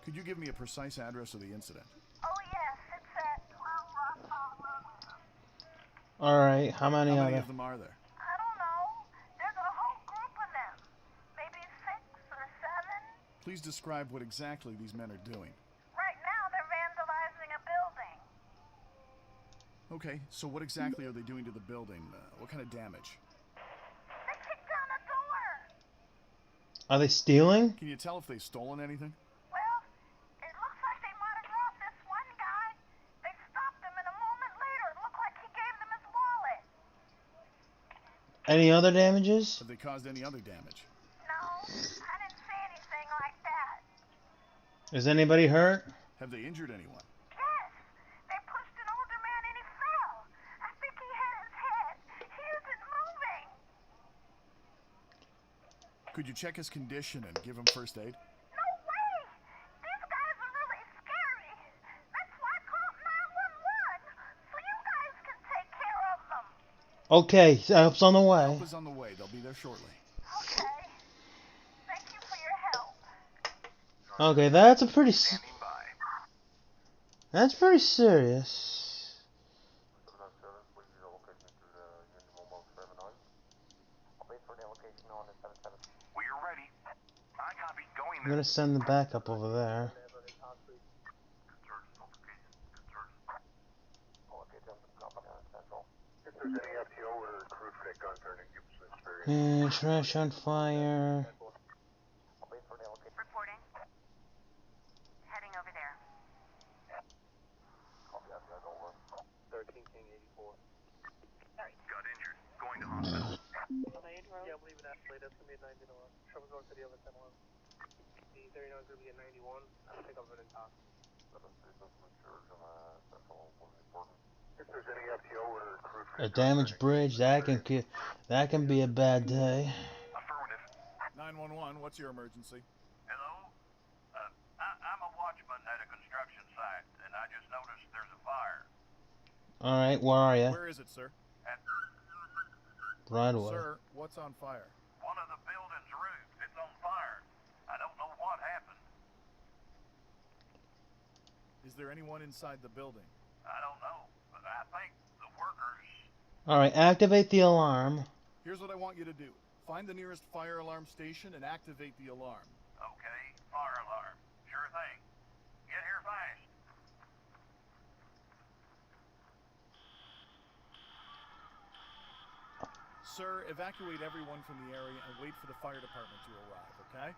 Could you give me a precise address of the incident? Oh, yes, it's at... Alright, how many How are many there? of them are there? I don't know. There's a whole group of them. Maybe 6 or 7. Please describe what exactly these men are doing. Right now, they're vandalizing a building. Okay, so what exactly are they doing to the building? What kind of damage? They kicked down a door. Are they stealing? Can you tell if they've stolen anything? Well, it looks like they might have robbed this one guy. They stopped him, and a moment later, it looked like he gave them his wallet. Any other damages? Have they caused any other damage? No, I didn't see anything like that. Is anybody hurt? Have they injured anyone? Yes, they pushed an older man and he fell. I think he hit his head. He isn't moving. Could you check his condition and give him first aid? No way! These guys are really scary. That's why I called 911. So you guys can take care of them. Okay, help's on the way. Help is on the way. They'll be there shortly. Okay. Thank you for your help. Okay, that's a pretty. Standing by. That's pretty serious. We're ready. I copy. Going I'm there. gonna send the backup over there. If there's any FTO or crew for that gun turning, give us some experience. And trash on fire. Reporting. Heading over there. 13 King 84. Got injured. Going to hospital. Yeah, I believe it actually. That's going to be a 90 to 1. Trouble going to the other 10 1. The 39 is going to be a 91. I think I'll put it in top. If there's any FTO or crew for A damaged bridge, that can be a bad day. Affirmative. 911, what's your emergency? Hello? I'm a watchman at a construction site, and I just noticed there's a fire. Alright, where are you? Where is it, sir? At Right away. Sir, what's on fire? one of the building's roofs. It's on fire. I don't know what happened. Is there anyone inside the building? I don't know, but I think the workers... Alright, activate the alarm. Here's what I want you to do. Find the nearest fire alarm station and activate the alarm. Okay, fire alarm. Sure thing. Get here fast. Sir, evacuate everyone from the area and wait for the fire department to arrive, okay?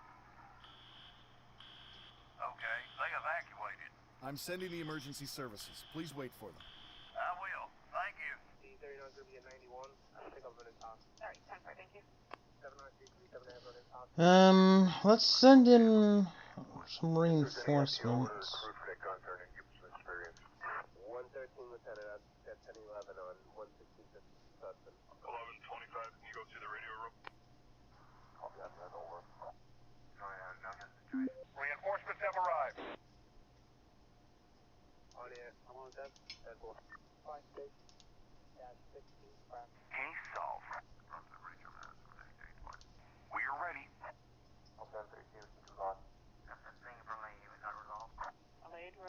Okay, they evacuated. I'm sending the emergency services. Please wait for them. I will. Thank you. The 39 is going to be a 91. I think I'll put it in top. Alright, 10 4, thank you. 7937 have it in top. Let's send in some FTO or reinforcements. crew for that gun turning, give us some experience. 113 Lieutenant at 1011 on 166 Hudson. 1125, can you go to the radio room? Reinforcements have arrived. On the I'm on that. That's 5 station. Dash 16 Prime. Case solved. We're ready.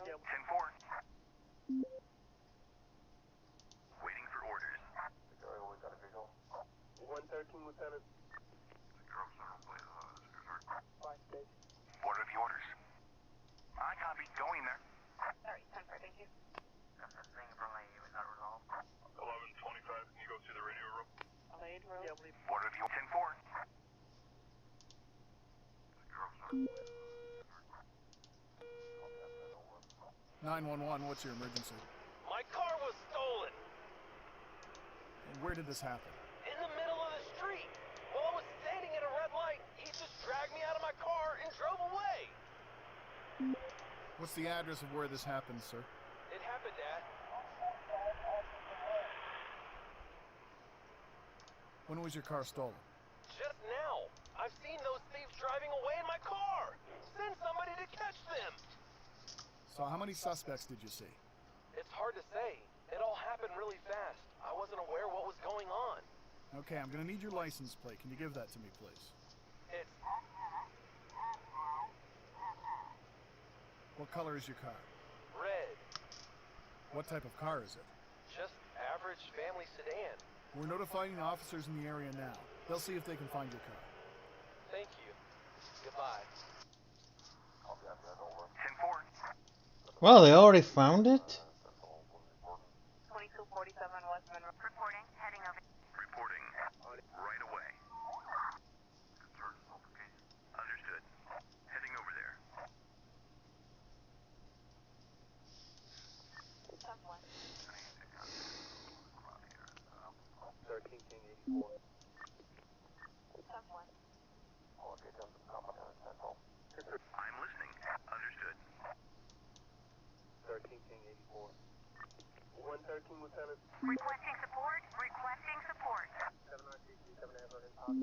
Yeah, 10-4. Waiting for orders. 113 Lieutenant. 5 station. What are the orders? I copy. Going there. Alright, 10 4, thank you. 1125, can you go to the radio room? Yeah, I believe. What are the 10-4? 911, what's your emergency? My car was stolen And where did this happen? in the middle of the street. While I was standing at a red light, he just dragged me out of my car and drove away. What's the address of where this happened, sir? It happened at... When was your car stolen? just now. I've seen those thieves driving away in my car. Send somebody to catch them. So how many suspects did you see? It's hard to say. It all happened really fast. I wasn't aware what was going on. Okay, I'm gonna need your license plate. Can you give that to me, please? It's... What color is your car? red. What type of car is it? Just average family sedan. We're notifying the officers in the area now. They'll see if they can find your car. Thank you. Goodbye. 10-4. Well, they already found it? 2247 West Monroe. Reporting, heading over. Reporting. Right away. Understood. Heading over there. 13 King 84. I'm listening. Understood. 13 King 84. 113 Lieutenant. Requesting support. Requesting support. 7937 have it in top.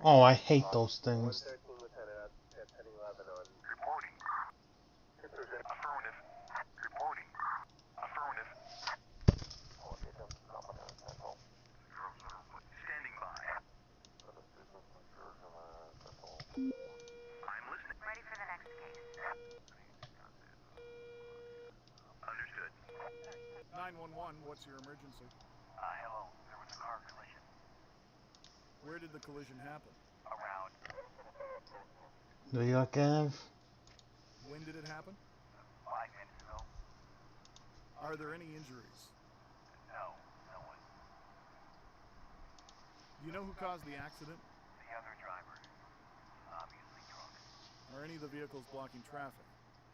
Oh, I hate those things. 113 Lieutenant at 1011 on. Reporting. Affirmative. Reporting. Affirmative. Standing by. I'm listening. Ready for the next case. Understood. 911, what's your emergency? Hello. There was a car collision. Where did the collision happen? Around. New York Ave. When did it happen? 5 minutes ago. Are there any injuries? No. No one. Do you know who caused the accident? The other driver. Obviously drunk. Are any of the vehicles blocking traffic?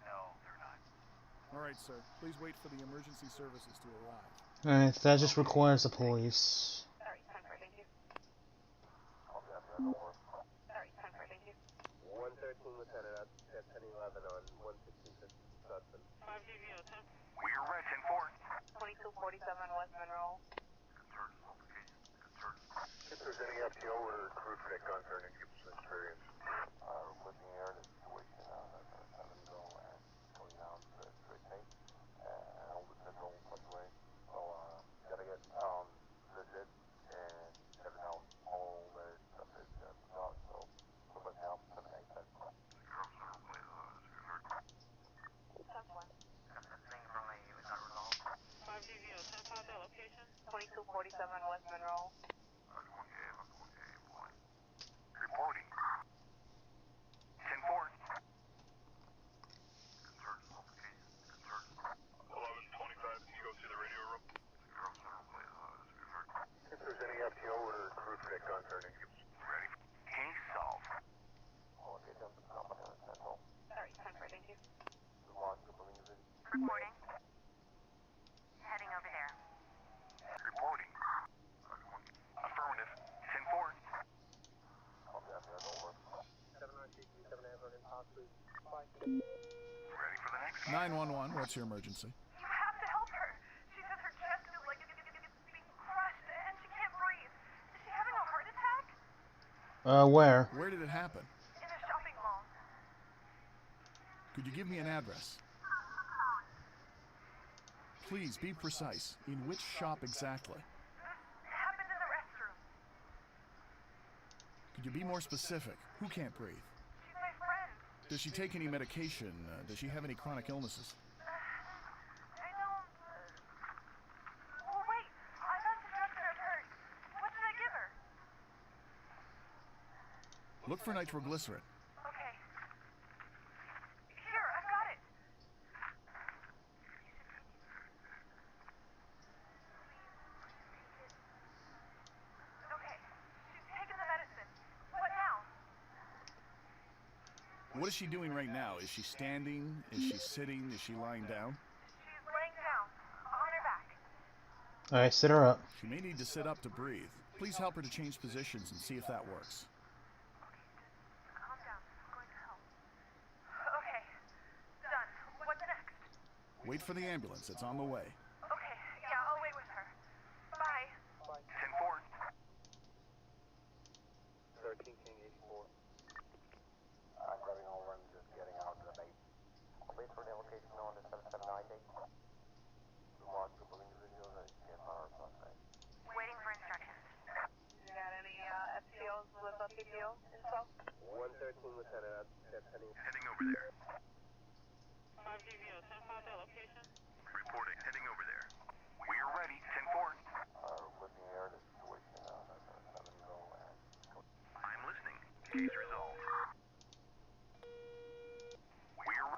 No, they're not. All right, sir. Please wait for the emergency services to arrive. Alright, that just requires the police. Alright, 10-4, thank you. Alright, 10-4, thank you. 113 Lieutenant at 1011 on 166 Hudson. 5DVO, 10. We're red 10-4. 2247 West Monroe. If there's any FTO or crew for that gun turning, give us some experience. We're looking at the situation now. That's 7 go and going down to the straight tape. Hold the central plus away. So, gotta get legit and everything else. All the stuff is out. So, someone help, something like that. 10-4. Resolved. 5DVO, 10-5, that location. 2247 West Monroe. Reporting. 10-4. 1125, can you go to the radio room? If there's any FTO or crew for that gun turning, give us. Ready. Case solved. Okay, jump to the company on central. Alright, 10-4, thank you. Reporting. Heading over there. Reporting. Affirmative. 10-4. Okay, that's over. 793-7 Ready for the next 911, what's your emergency? You have to help her. She says her chest is like being crushed and she can't breathe. Is she having a heart attack? Where? Where did it happen? In a shopping mall. Could you give me an address? Please be precise. In which shop exactly? It happened in the restroom. Could you be more specific? Who can't breathe? She's my friend. Does she take any medication? Does she have any chronic illnesses? I don't. Oh, wait. I thought the drugs had hurt. What did I give her? Look for nitroglycerin. Okay. Here, I've got it. Okay. She's taking the medicine. What now? What is she doing right now? Is she standing? Is she sitting? Is she lying down? She's laying down. On her back. Alright, sit her up. She may need to sit up to breathe. Please help her to change positions and see if that works. Calm down. I'm going to help. Okay. Done. What's next? Wait for the ambulance. It's on the way. Okay. Yeah, I'll wait with her. Bye. 10-4. 13 King 84. I'm driving over and just getting out of the base. Wait for the location on the 779 date. Mark the police videos and get our suspect. Waiting for instructions. You got any FTOs with a PPO info? 113 Lieutenant at Penny. Heading over there. 5DVO, 10-5, that location. Reporting. Heading over there. We're ready. 10-4. Looking at the situation now. That's 7 go and. I'm listening. Case resolved.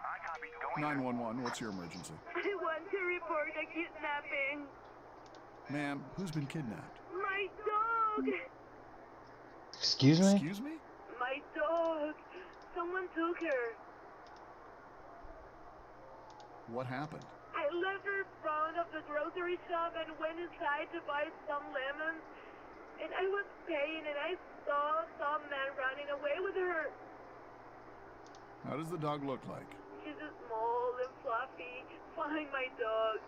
I copy. Going 911, what's your emergency? I want to report a kidnapping. Ma'am, who's been kidnapped? My dog! Excuse me? Excuse me? My dog! Someone took her. What happened? I left her in front of the grocery shop and went inside to buy some lemons. And I was paying and I saw some man running away with her. How does the dog look like? She's small and fluffy. Find my dog.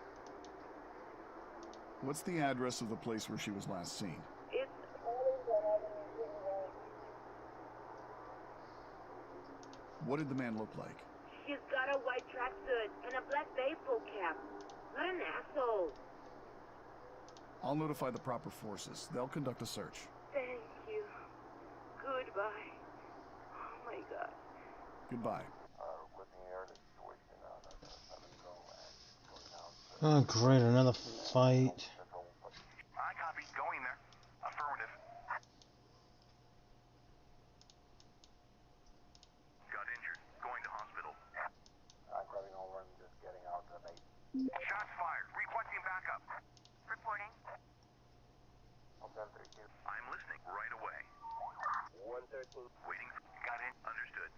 What's the address of the place where she was last seen? It's What did the man look like? She's got a white tracksuit and a black baseball cap. What an asshole. I'll notify the proper forces. They'll conduct a search. Thank you. Goodbye. Oh my god. Goodbye. Oh, great, another fight. I copy. Going there. Affirmative. Got injured. Going to hospital. Shots fired. Requesting backup. Reporting. I'm listening right away. 113. Waiting. Got in. Understood.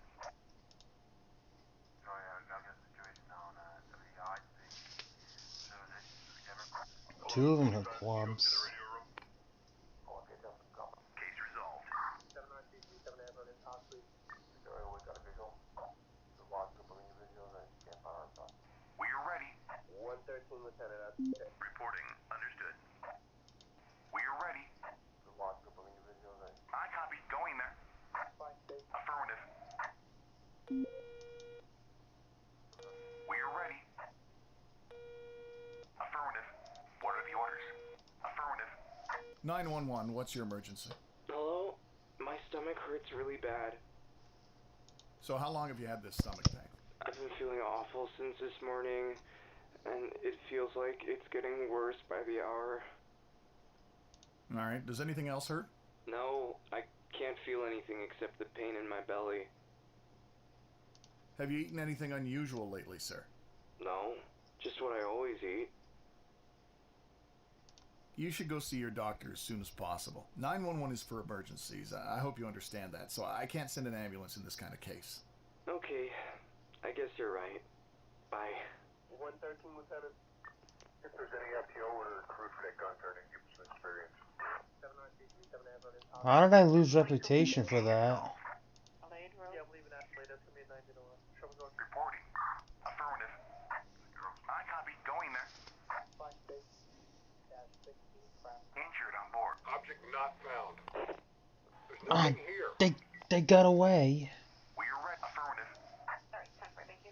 Two of them have clubs. Case resolved. We are ready. 113, Lieutenant. Reporting. Understood. We are ready. I copy. Going there. Affirmative. We are ready. Affirmative. What are the orders? Affirmative. 911, what's your emergency? Hello? My stomach hurts really bad. So how long have you had this stomach pain? I've been feeling awful since this morning, and it feels like it's getting worse by the hour. Alright, does anything else hurt? No, I can't feel anything except the pain in my belly. Have you eaten anything unusual lately, sir? No, just what I always eat. You should go see your doctor as soon as possible. 911 is for emergencies. I hope you understand that, so I can't send an ambulance in this kind of case. Okay, I guess you're right. Bye. 113, Lieutenant. If there's any FTO or crude fit concerning, give us some experience. How did I lose reputation for that? Reporting. Affirmative. I copy. Going there. Injured on board. Object not found. There's Ah, nothing here. they got away. We are ready. Affirmative. Alright, 10-4, thank you.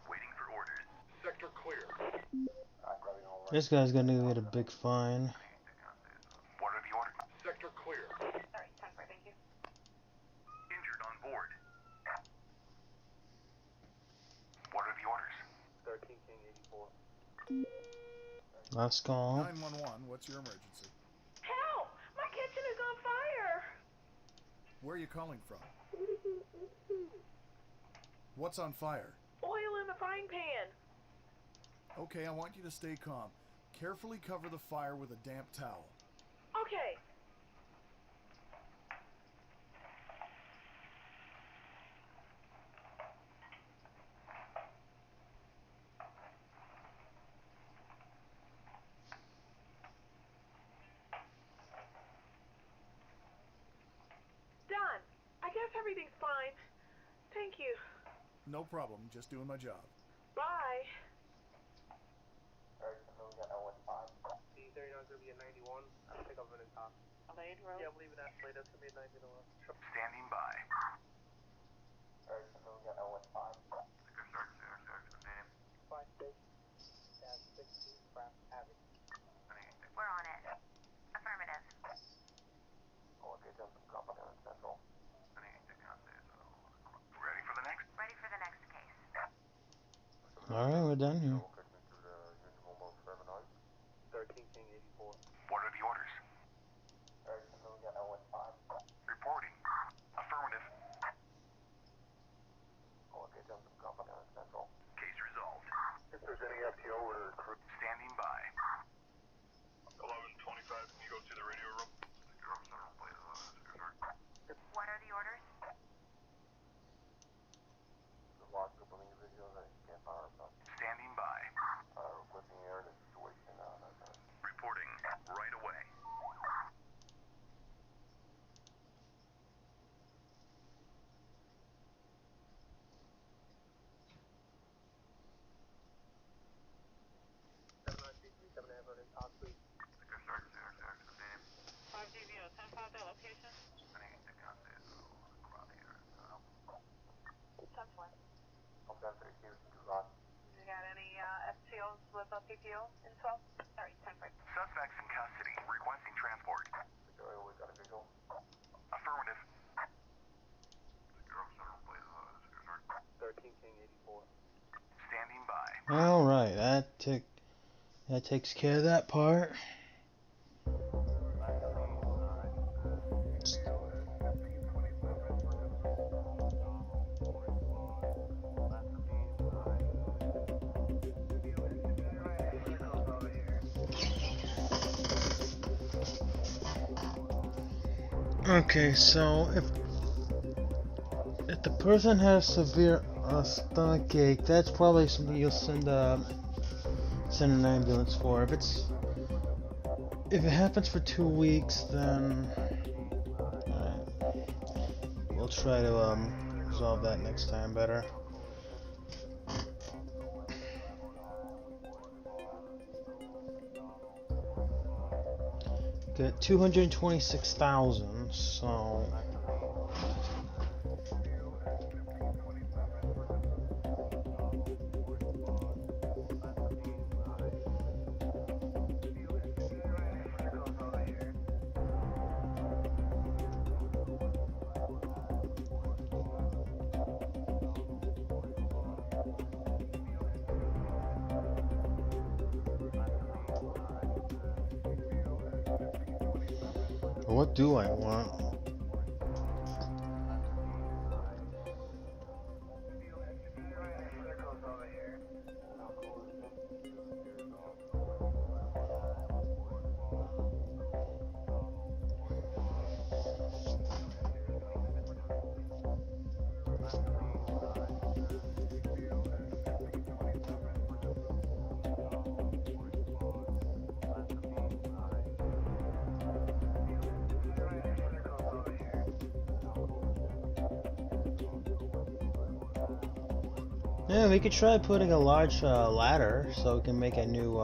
Waiting for orders. Sector clear. This guy's gonna get a big fine. What are the orders? Sector clear. Alright, 10-4, thank you. Injured on board. What are the orders? 13, King 84. Let's go. 911, what's your emergency? Help! My kitchen is on fire! Where are you calling from? What's on fire? Oil in the frying pan. Okay, I want you to stay calm. Carefully cover the fire with a damp towel. Okay. Done. I guess everything's fine. Thank you. No problem, just doing my job. Bye. D39 is going to be a 91. I think I'm running top. Yeah, I'm leaving that plate. That's going to be a 90 to 1. Standing by. We're on it. Affirmative. Ready for the next? Ready for the next case. Alright, we're done here. 13, King 84. What are the orders? Reporting. Affirmative. Case resolved. If there's any FTO or crude. Standing by. 1125, can you go to the radio room? What are the orders? Standing by. You got any FTOs with PPO info? Sorry, 10-5. Suspects in custody, requesting transport. Affirmative. 13 King 84. Standing by. All right, that takes care of that part. Okay, so if the person has severe stomach ache, that's probably something you'll send an ambulance for. If it happens for 2 weeks, then we'll try to resolve that next time better. Got 226,000, so. What do I want? Yeah, we could try putting a large ladder so we can make a new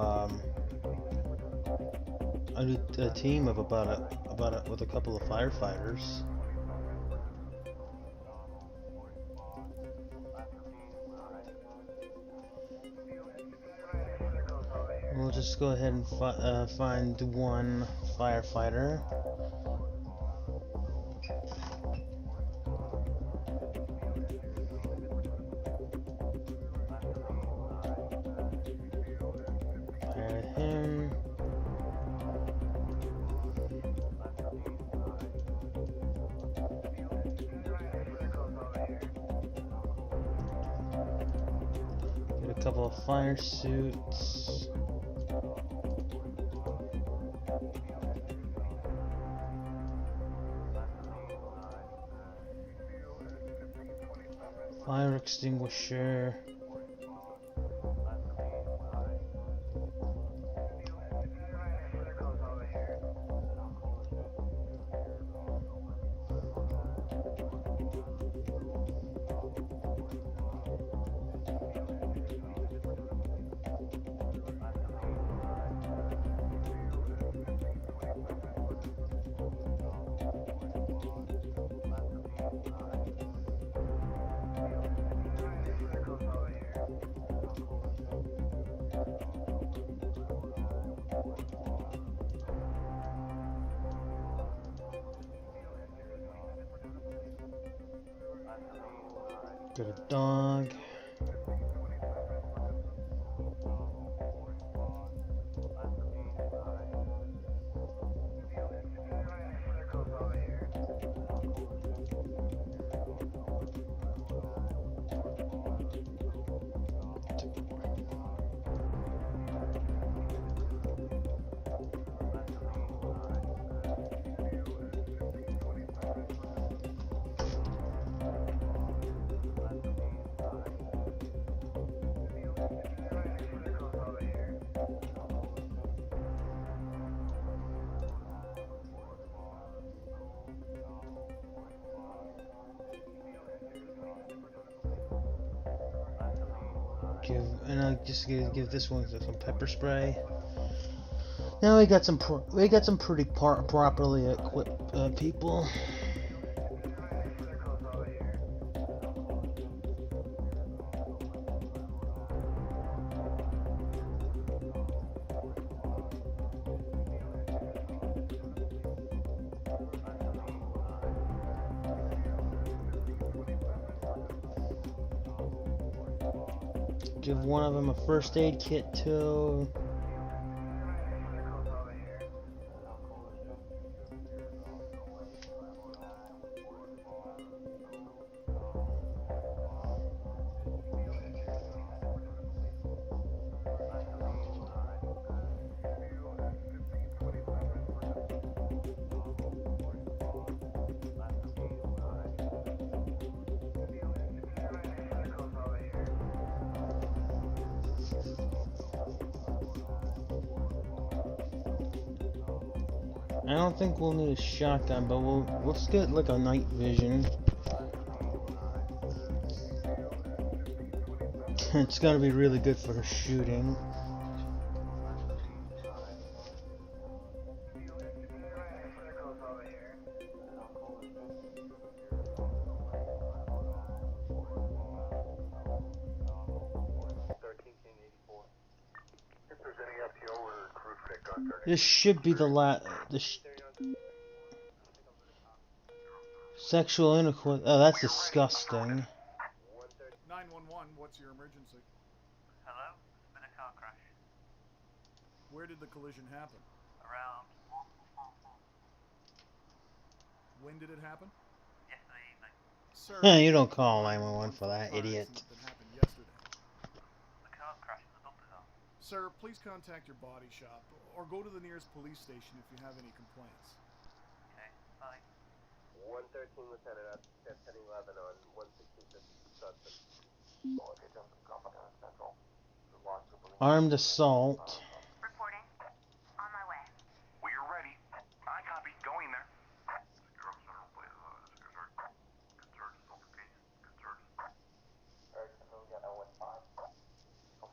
team of with a couple of firefighters. We'll just go ahead and find one firefighter. Couple of fire suits. Fire extinguisher. Got a dog. I'll just give this one some pepper spray. Now we got some pretty properly equipped people. Give one of them a first aid kit too. I don't think we'll need a shotgun, but let's get like a night vision. It's gonna be really good for shooting. This should be the sexual intercourse. Oh, that's disgusting. 911, what's your emergency? Hello? Been a car crash. Where did the collision happen? Around. When did it happen? Yesterday evening. Sir, You don't call 911 for that, idiot. That happened yesterday. The car crashed the bumper car. Sir, please contact your body shop or go to the nearest police station if you have any complaints. Okay, bye. 113 Lieutenant at 1011 on 166 Sutton. Armed assault. Reporting. On my way. We're ready. I copy. Going there.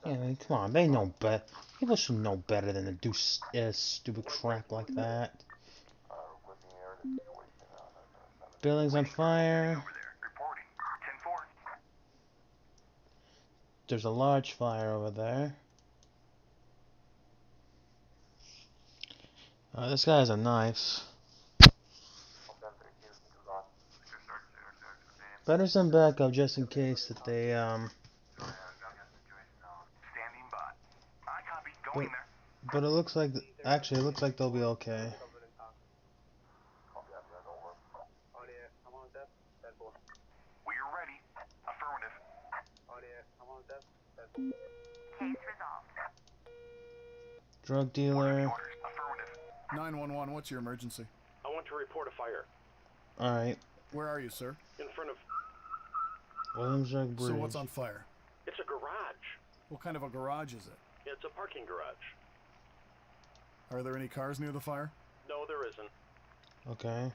Yeah, I mean, come on, they know better. People should know better than to do stupid crap like that. Building's on fire. Reporting. 10-4. There's a large fire over there. This guy has a knife. Better send backup just in case that they Standing by. I copy. Going there. But it looks like actually it looks like they'll be okay. We're ready. Affirmative. Case resolved. Drug dealer. 911, what's your emergency? I want to report a fire. Alright. Where are you, sir? In front of... Williamsburg Bridge. So what's on fire? It's a garage. What kind of a garage is it? It's a parking garage. Are there any cars near the fire? No, there isn't. Okay.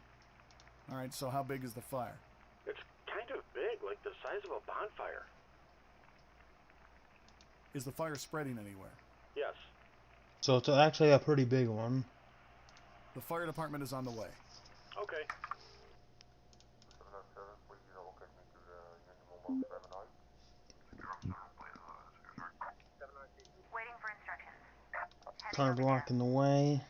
Alright, so how big is the fire? It's kind of big, like the size of a bonfire. Is the fire spreading anywhere? Yes. So it's actually a pretty big one. The fire department is on the way. Okay. Waiting for instructions. Car blocking the way.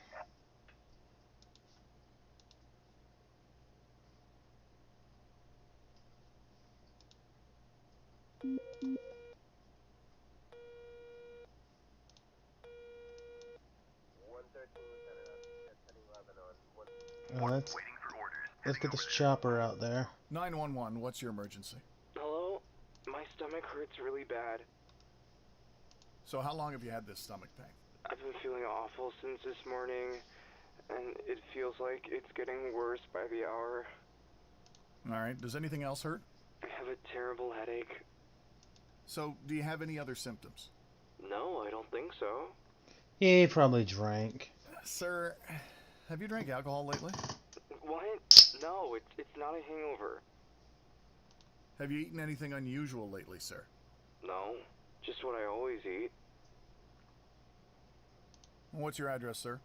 Let's get this chopper out there. 911, what's your emergency? Hello? My stomach hurts really bad. So how long have you had this stomach pain? I've been feeling awful since this morning, and it feels like it's getting worse by the hour. Alright, does anything else hurt? I have a terrible headache. So, do you have any other symptoms? No, I don't think so. He probably drank. Sir, have you drank alcohol lately? What? No, it's not a hangover. Have you eaten anything unusual lately, sir? No, just what I always eat. What's your address, sir?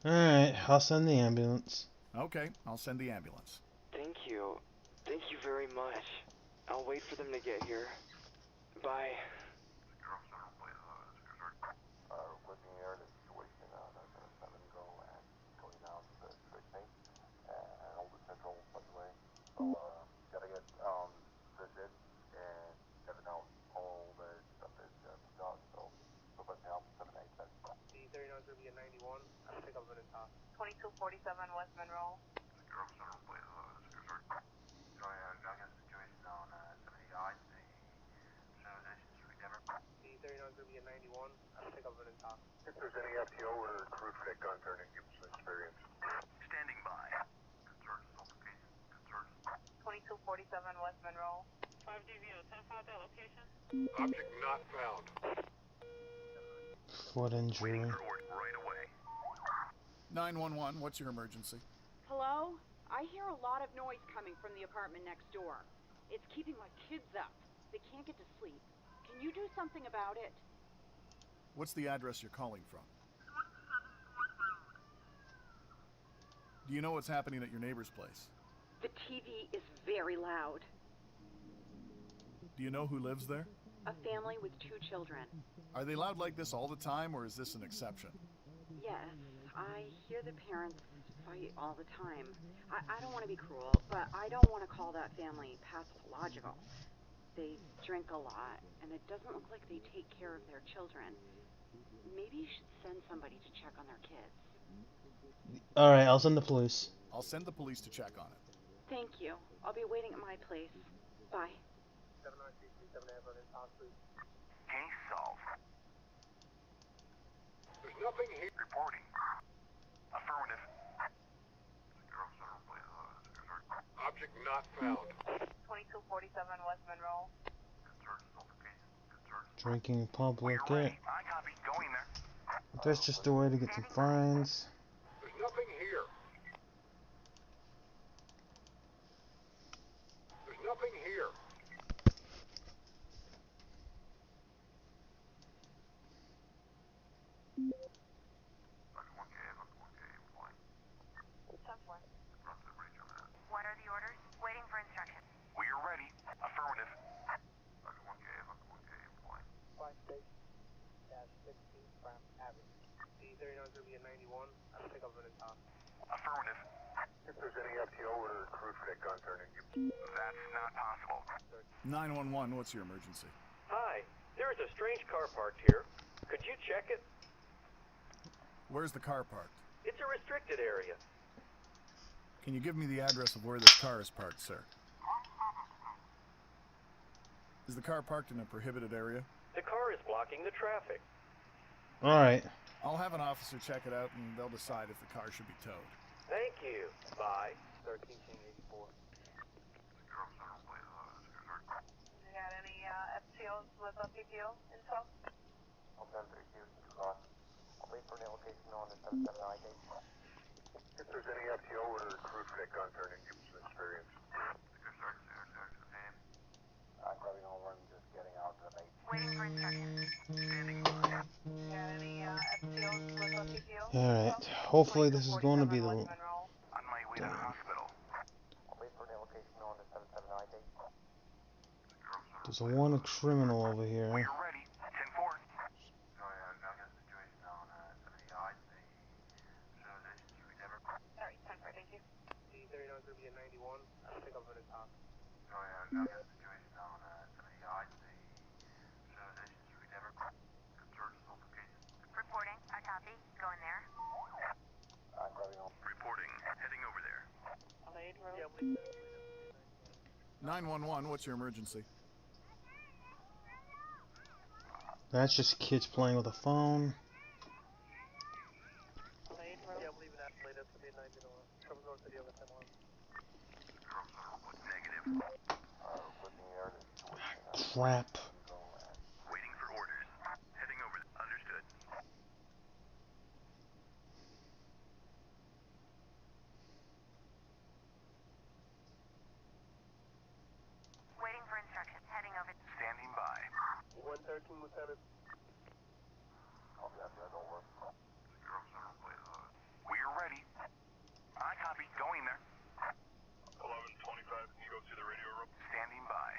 Alright, I'll send the ambulance. Okay, I'll send the ambulance. Thank you. Thank you very much. I'll wait for them to get here. Bye. Gotta get visit and I think I've been in talk. 2247 West Monroe. Girl Center, please. Sorry, I got a situation on 70 yards, the Civilization Street, Denver. D39 gonna be a 91. I think I've been in talk. If there's any FTO or crude for that gun turning, give us some experience. Standing by. Concerns, notification, concerns. 2247 West Monroe. 5DVO, 10-5 that location. Object not found. Foot injury. Waiting for order right away. 911, what's your emergency? Hello? I hear a lot of noise coming from the apartment next door. It's keeping my kids up. They can't get to sleep. Can you do something about it? What's the address you're calling from? Do you know what's happening at your neighbor's place? The TV is very loud. Do you know who lives there? A family with 2 children. Are they loud like this all the time, or is this an exception? Yes, I hear the parents fight all the time. I don't want to be cruel, but I don't want to call that family pathological. They drink a lot, and it doesn't look like they take care of their children. Maybe you should send somebody to check on their kids. Alright, I'll send the police. I'll send the police to check on it. Thank you. I'll be waiting at my place. Bye. 79337 Everett in talk, please. Case solved. There's nothing here. Reporting. Affirmative. Girl Center, please. Object not found. 2247 West Monroe. Concerns, notification, concerns. Drinking in public. We're ready. I copy. Going there. That's just a way to get some fines. There's nothing here. There's nothing here. What are the orders? Waiting for instructions. We are ready. Affirmative. 5 station, dash 16 from Avenue. D39 gonna be a 91. I think I've been in talk. Affirmative. If there's any FTO or crude for that gun turning, give That's not possible. 911, what's your emergency? Hi, there is a strange car parked here. Could you check it? Where's the car parked? It's a restricted area. Can you give me the address of where this car is parked, sir? Is the car parked in a prohibited area? The car is blocking the traffic. Alright. I'll have an officer check it out and they'll decide if the car should be towed. Thank you. Bye. 13 King 84. You got any FTOs with a PPO info? I'll send 3 Q's to cross. I'll wait for an allocation on the 779 date. If there's any FTO or crude for that gun turning, give us some experience. I'm probably gonna run just getting out to the base. Waiting for instructions. Standing by. You got any FTOs with a PPO? Alright. Hopefully this is going to be the... On my way to the hospital. I'll wait for an allocation on the 779 date. There's a one criminal over here. We are ready. 10-4. Sorry, I got a situation on 70 yards, the Civilization Street, Denver. Sorry, 10-4, thank you. D39 gonna be a 91. I think I've been in talk. Sorry, I got a situation on 70 yards, the Civilization Street, Denver. Concerns, notification. Reporting. I copy. Going there. I'm probably gonna... Reporting. Heading over there. Lade Road. Yeah, we 911, what's your emergency? That's just kids playing with a phone. Lade Road. Yeah, leave it at late. That's gonna be a 90 to 1. Trouble going to the other 10 1. Negative. Looking here at the situation. Crap. Waiting for orders. Heading over. Understood. Waiting for instructions. Heading over. Standing by. 113 Lieutenant. I'll be after that over. We are ready. I copy. Going there. 1125, can you go to the radio room? Standing by.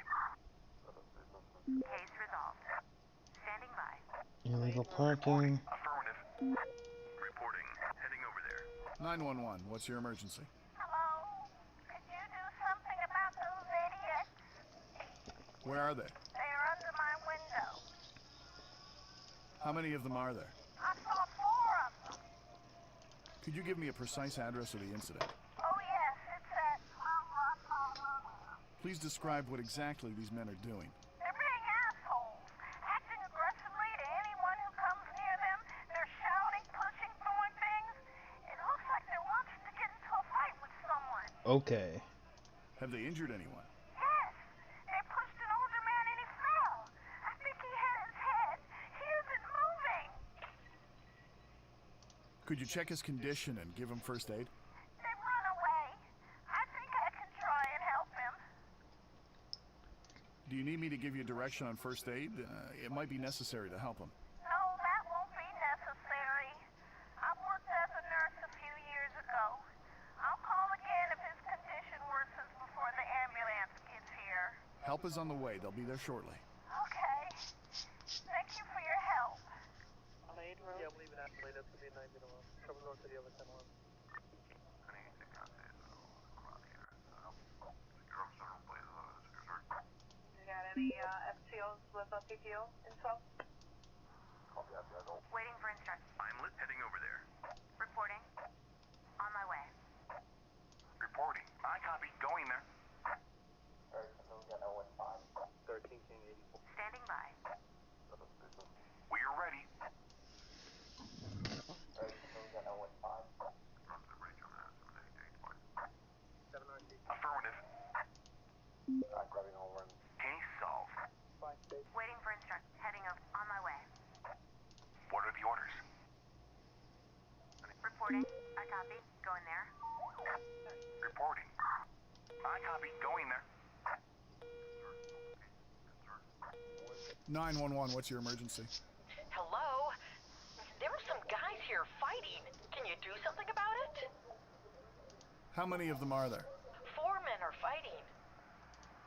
Case resolved. Standing by. Illegal parking. Affirmative. Reporting. Heading over there. 911, what's your emergency? Hello? Could you do something about those idiots? Where are they? They are under my window. How many of them are there? I saw 4 of them. Could you give me a precise address of the incident? Oh, yes, it's at... Please describe what exactly these men are doing. They're being assholes, acting aggressively to anyone who comes near them. They're shouting, pushing, throwing things. It looks like they're wanting to get into a fight with someone. Okay. Have they injured anyone? Yes, they pushed an older man and he fell. I think he hit his head. He isn't moving. Could you check his condition and give him first aid? They've run away. I think I can try and help him. Do you need me to give you direction on first aid? It might be necessary to help him. No, that won't be necessary. I worked as a nurse a few years ago. I'll call again if his condition worsens before the ambulance gets here. Help is on the way. They'll be there shortly. Okay. Thank you for your help. Yeah, I'm leaving actually. That's gonna be a 9 minute. Coming north to the other 10 miles. You got any FTOs with a PTO info? Waiting for instructions. I'm heading over there. Reporting. On my way. Reporting. I copy. Going there. 13 King 84. Standing by. We are ready. Affirmative. Case solved. Waiting for instructions. Heading over. On my way. What are the orders? Reporting. I copy. Going there. Reporting. I copy. Going there. 911, what's your emergency? Hello? There were some guys here fighting. Can you do something about it? How many of them are there? 4 men are fighting.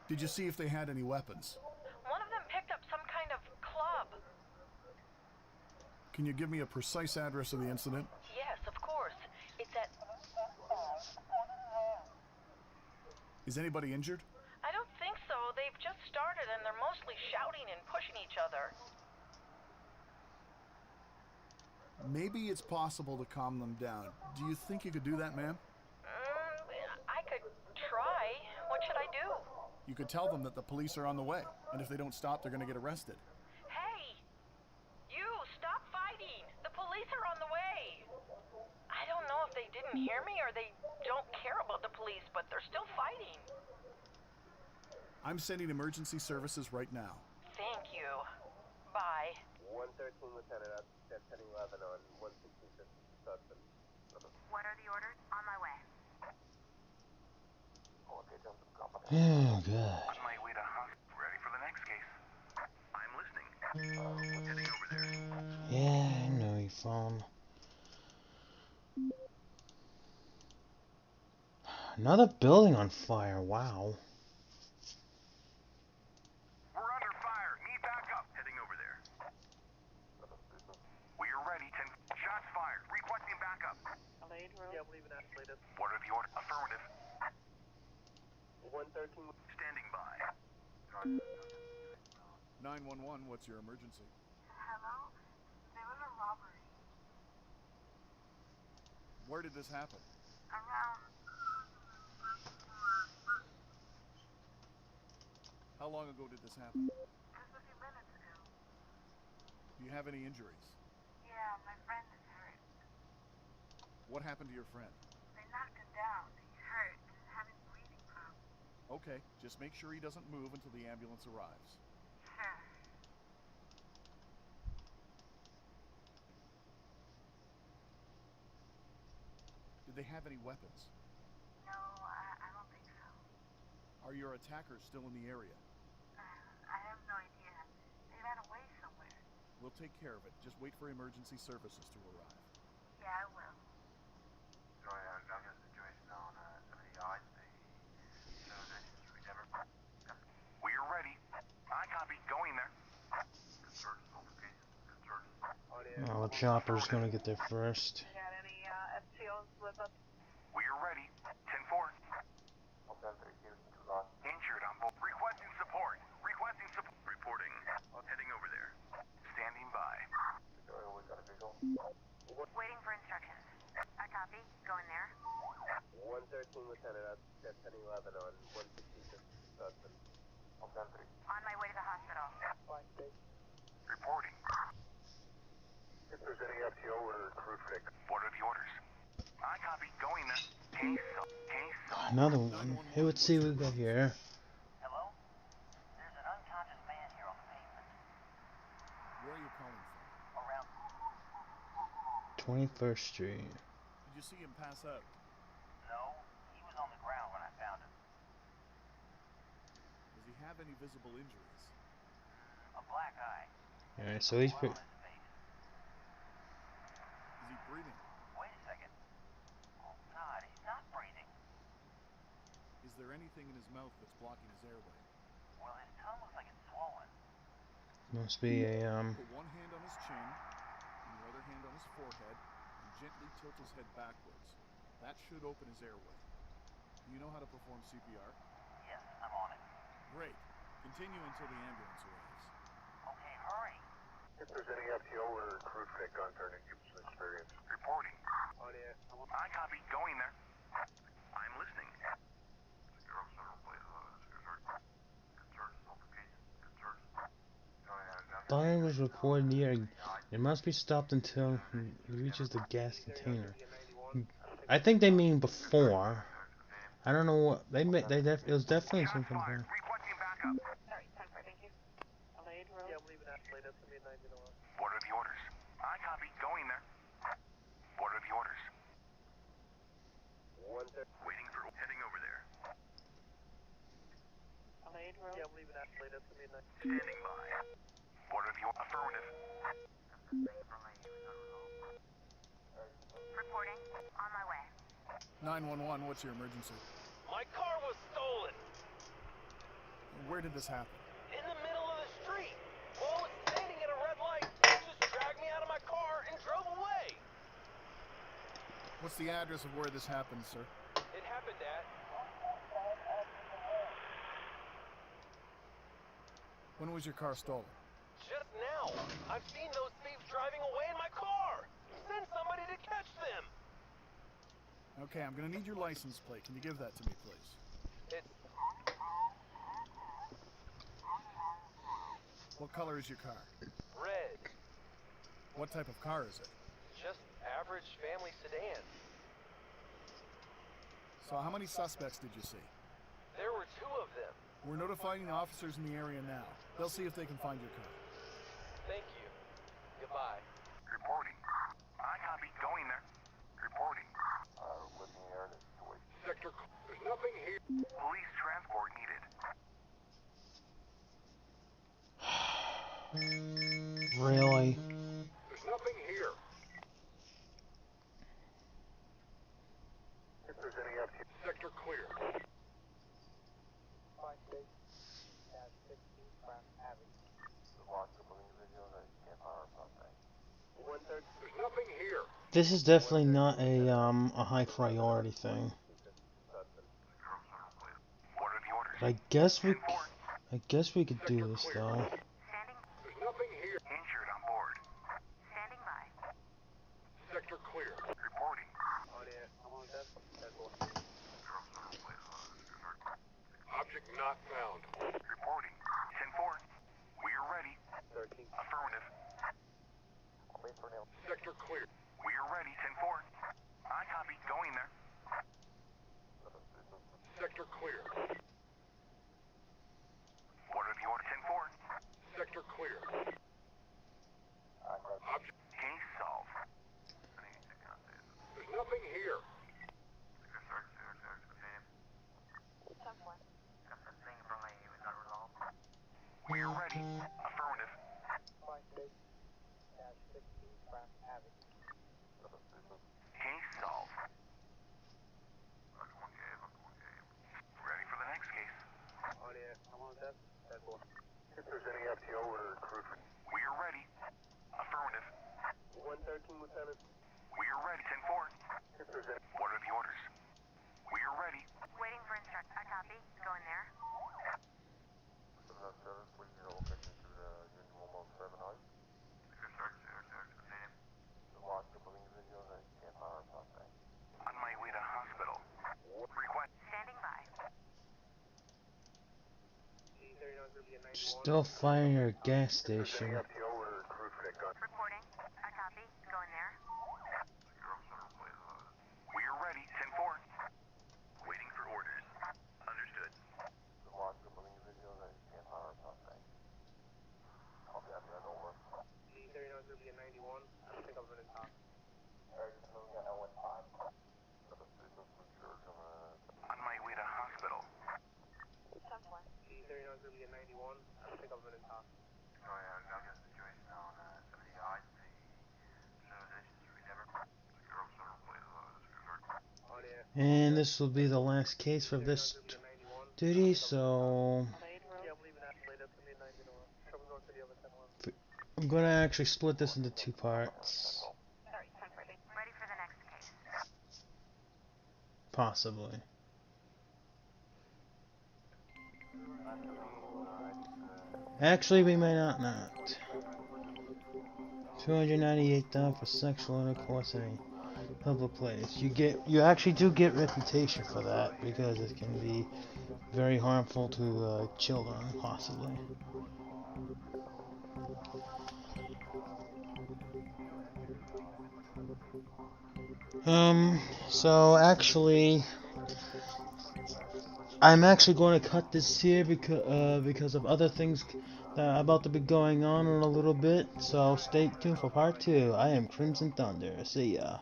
Did you see if they had any weapons? One of them picked up some kind of club. Can you give me a precise address of the incident? Yes, of course. It's at... Is anybody injured? I don't think so. They've just started and they're mostly shouting and pushing each other. Maybe it's possible to calm them down. Do you think you could do that, ma'am? I could try. What should I do? You could tell them that the police are on the way, and if they don't stop, they're going to get arrested. Hey! You, stop fighting! The police are on the way! I don't know if they didn't hear me or they don't care about the police, but they're still fighting. I'm sending emergency services right now. Thank you. Bye. 113 Lieutenant, that's 1011 on 11650 Sutton. What are the orders? On my way. Oh, God. On my way to ready for the next case. I'm listening. Heading over there. Yeah, I know you, phone. Another building on fire, wow. We're under fire. Need backup. Heading over there. We are ready. 10 shots fired. Requesting backup. Yeah, I'm leaving actually. That's What are the orders? Affirmative. 113. Standing by. 911, what's your emergency? Hello? There was a robbery. Where did this happen? Around... How long ago did this happen? Just a few minutes ago. Do you have any injuries? Yeah, my friend is hurt. What happened to your friend? They knocked him down. He's hurt. Having breathing problems. Okay, just make sure he doesn't move until the ambulance arrives. Sure. Did they have any weapons? No, I don't think so. Are your attackers still in the area? I have no idea. They ran away somewhere. We'll take care of it. Just wait for emergency services to arrive. Yeah, I will. We are ready. I copy. Going there. Oh, the chopper's gonna get there first. You got any FTOs with us? We are ready. 10-4. Injured on both. Requesting support. Requesting support. Reporting. Heading over there. Standing by. Waiting for instructions. I copy. Another one. Hey, let's see what we got here. Hello? There's an unconscious man here on the pavement. Where are you calling from? Around 21st Street. Did you see him pass out? No, he was on the ground when I found him. Does he have any visible injuries? A black eye. Alright, so he's pretty. Is he breathing? Wait a second. Oh God, he's not breathing. Is there anything in his mouth that's blocking his airway? Well, his tongue looks like it's swollen. Must be a Put one hand on his chin, and the other hand on his forehead, and gently tilt his head backwards. That should open his airway. Do you know how to perform CPR? Yes, I'm on it. Great. Continue until the ambulance arrives. Okay, hurry. If there's any FTO or crew fit concerning Gibson experience. Reporting. Oh, yeah. I copy. Going there. I'm listening. fire was reported near. It must be stopped until it reaches the gas container. I think they mean before. I don't know what they meant. It was definitely something. Sorry, 10-4, thank you. Adelaide Road. Yeah, I'm leaving Adelaide. That's gonna be a 9 minute walk. What are the orders? I copy. Going there. What are the orders? Waiting for heading over there. Adelaide Road. Yeah, I'm leaving Adelaide. That's gonna be a 9. Standing by. What are the affirmative? Reporting. On my way. 911, what's your emergency? My car was stolen Where did this happen? in the middle of the street. While I was standing at a red light, they just dragged me out of my car and drove away. What's the address of where this happened, sir? It happened at When was your car stolen? just now. I've seen those thieves driving away in my car. Send somebody to catch them. Okay, I'm gonna need your license plate. Can you give that to me, please? It's What color is your car? red. What type of car is it? Just average family sedan. So how many suspects did you see? There were 2 of them. We're notifying the officers in the area now. They'll see if they can find your car. Thank you. Goodbye. Reporting. I copy. Going there. Reporting. Looking here at the situation. Sector. There's nothing here. Police transport needed. Really? There's nothing here. If there's any FTO. Sector clear. There's nothing here. This is definitely not a high priority thing. What are the orders? But I guess we could do this though. There's nothing here. Injured on board. Standing by. Sector clear. Reporting. Object not found. Reporting. 10-4. We are ready. 13. Affirmative. Wait for now. Sector clear. We are ready. 10-4. I copy. Going there. Sector clear. What are the orders? 10-4. Sector clear. Object. Case solved. There's nothing here. We are ready. Affirmative. Case solved. Ready for the next case. If there's any FTO or crew fit. We are ready. Affirmative. 113, Lieutenant. We are ready. 10-4. If there's any. What are the orders? We are ready. Waiting for instructions. I copy. Going there. On my way to hospital. Request. Standing by. Still firing at a gas station. FTO or crew fit Reporting. I copy. Going there. We are ready. 10-4. Waiting for orders. And this will be the last case for this duty, so I'm going to actually split this into 2 parts. Ready for the next case. Possibly. Actually, we may not. 298 for sexual intercourse in a public place. You actually do get reputation for that because it can be very harmful to children, possibly. So actually, I'm actually going to cut this here because of other things that are about to be going on in a little bit. So stay tuned for part 2. I am Crimson Thunder. See ya.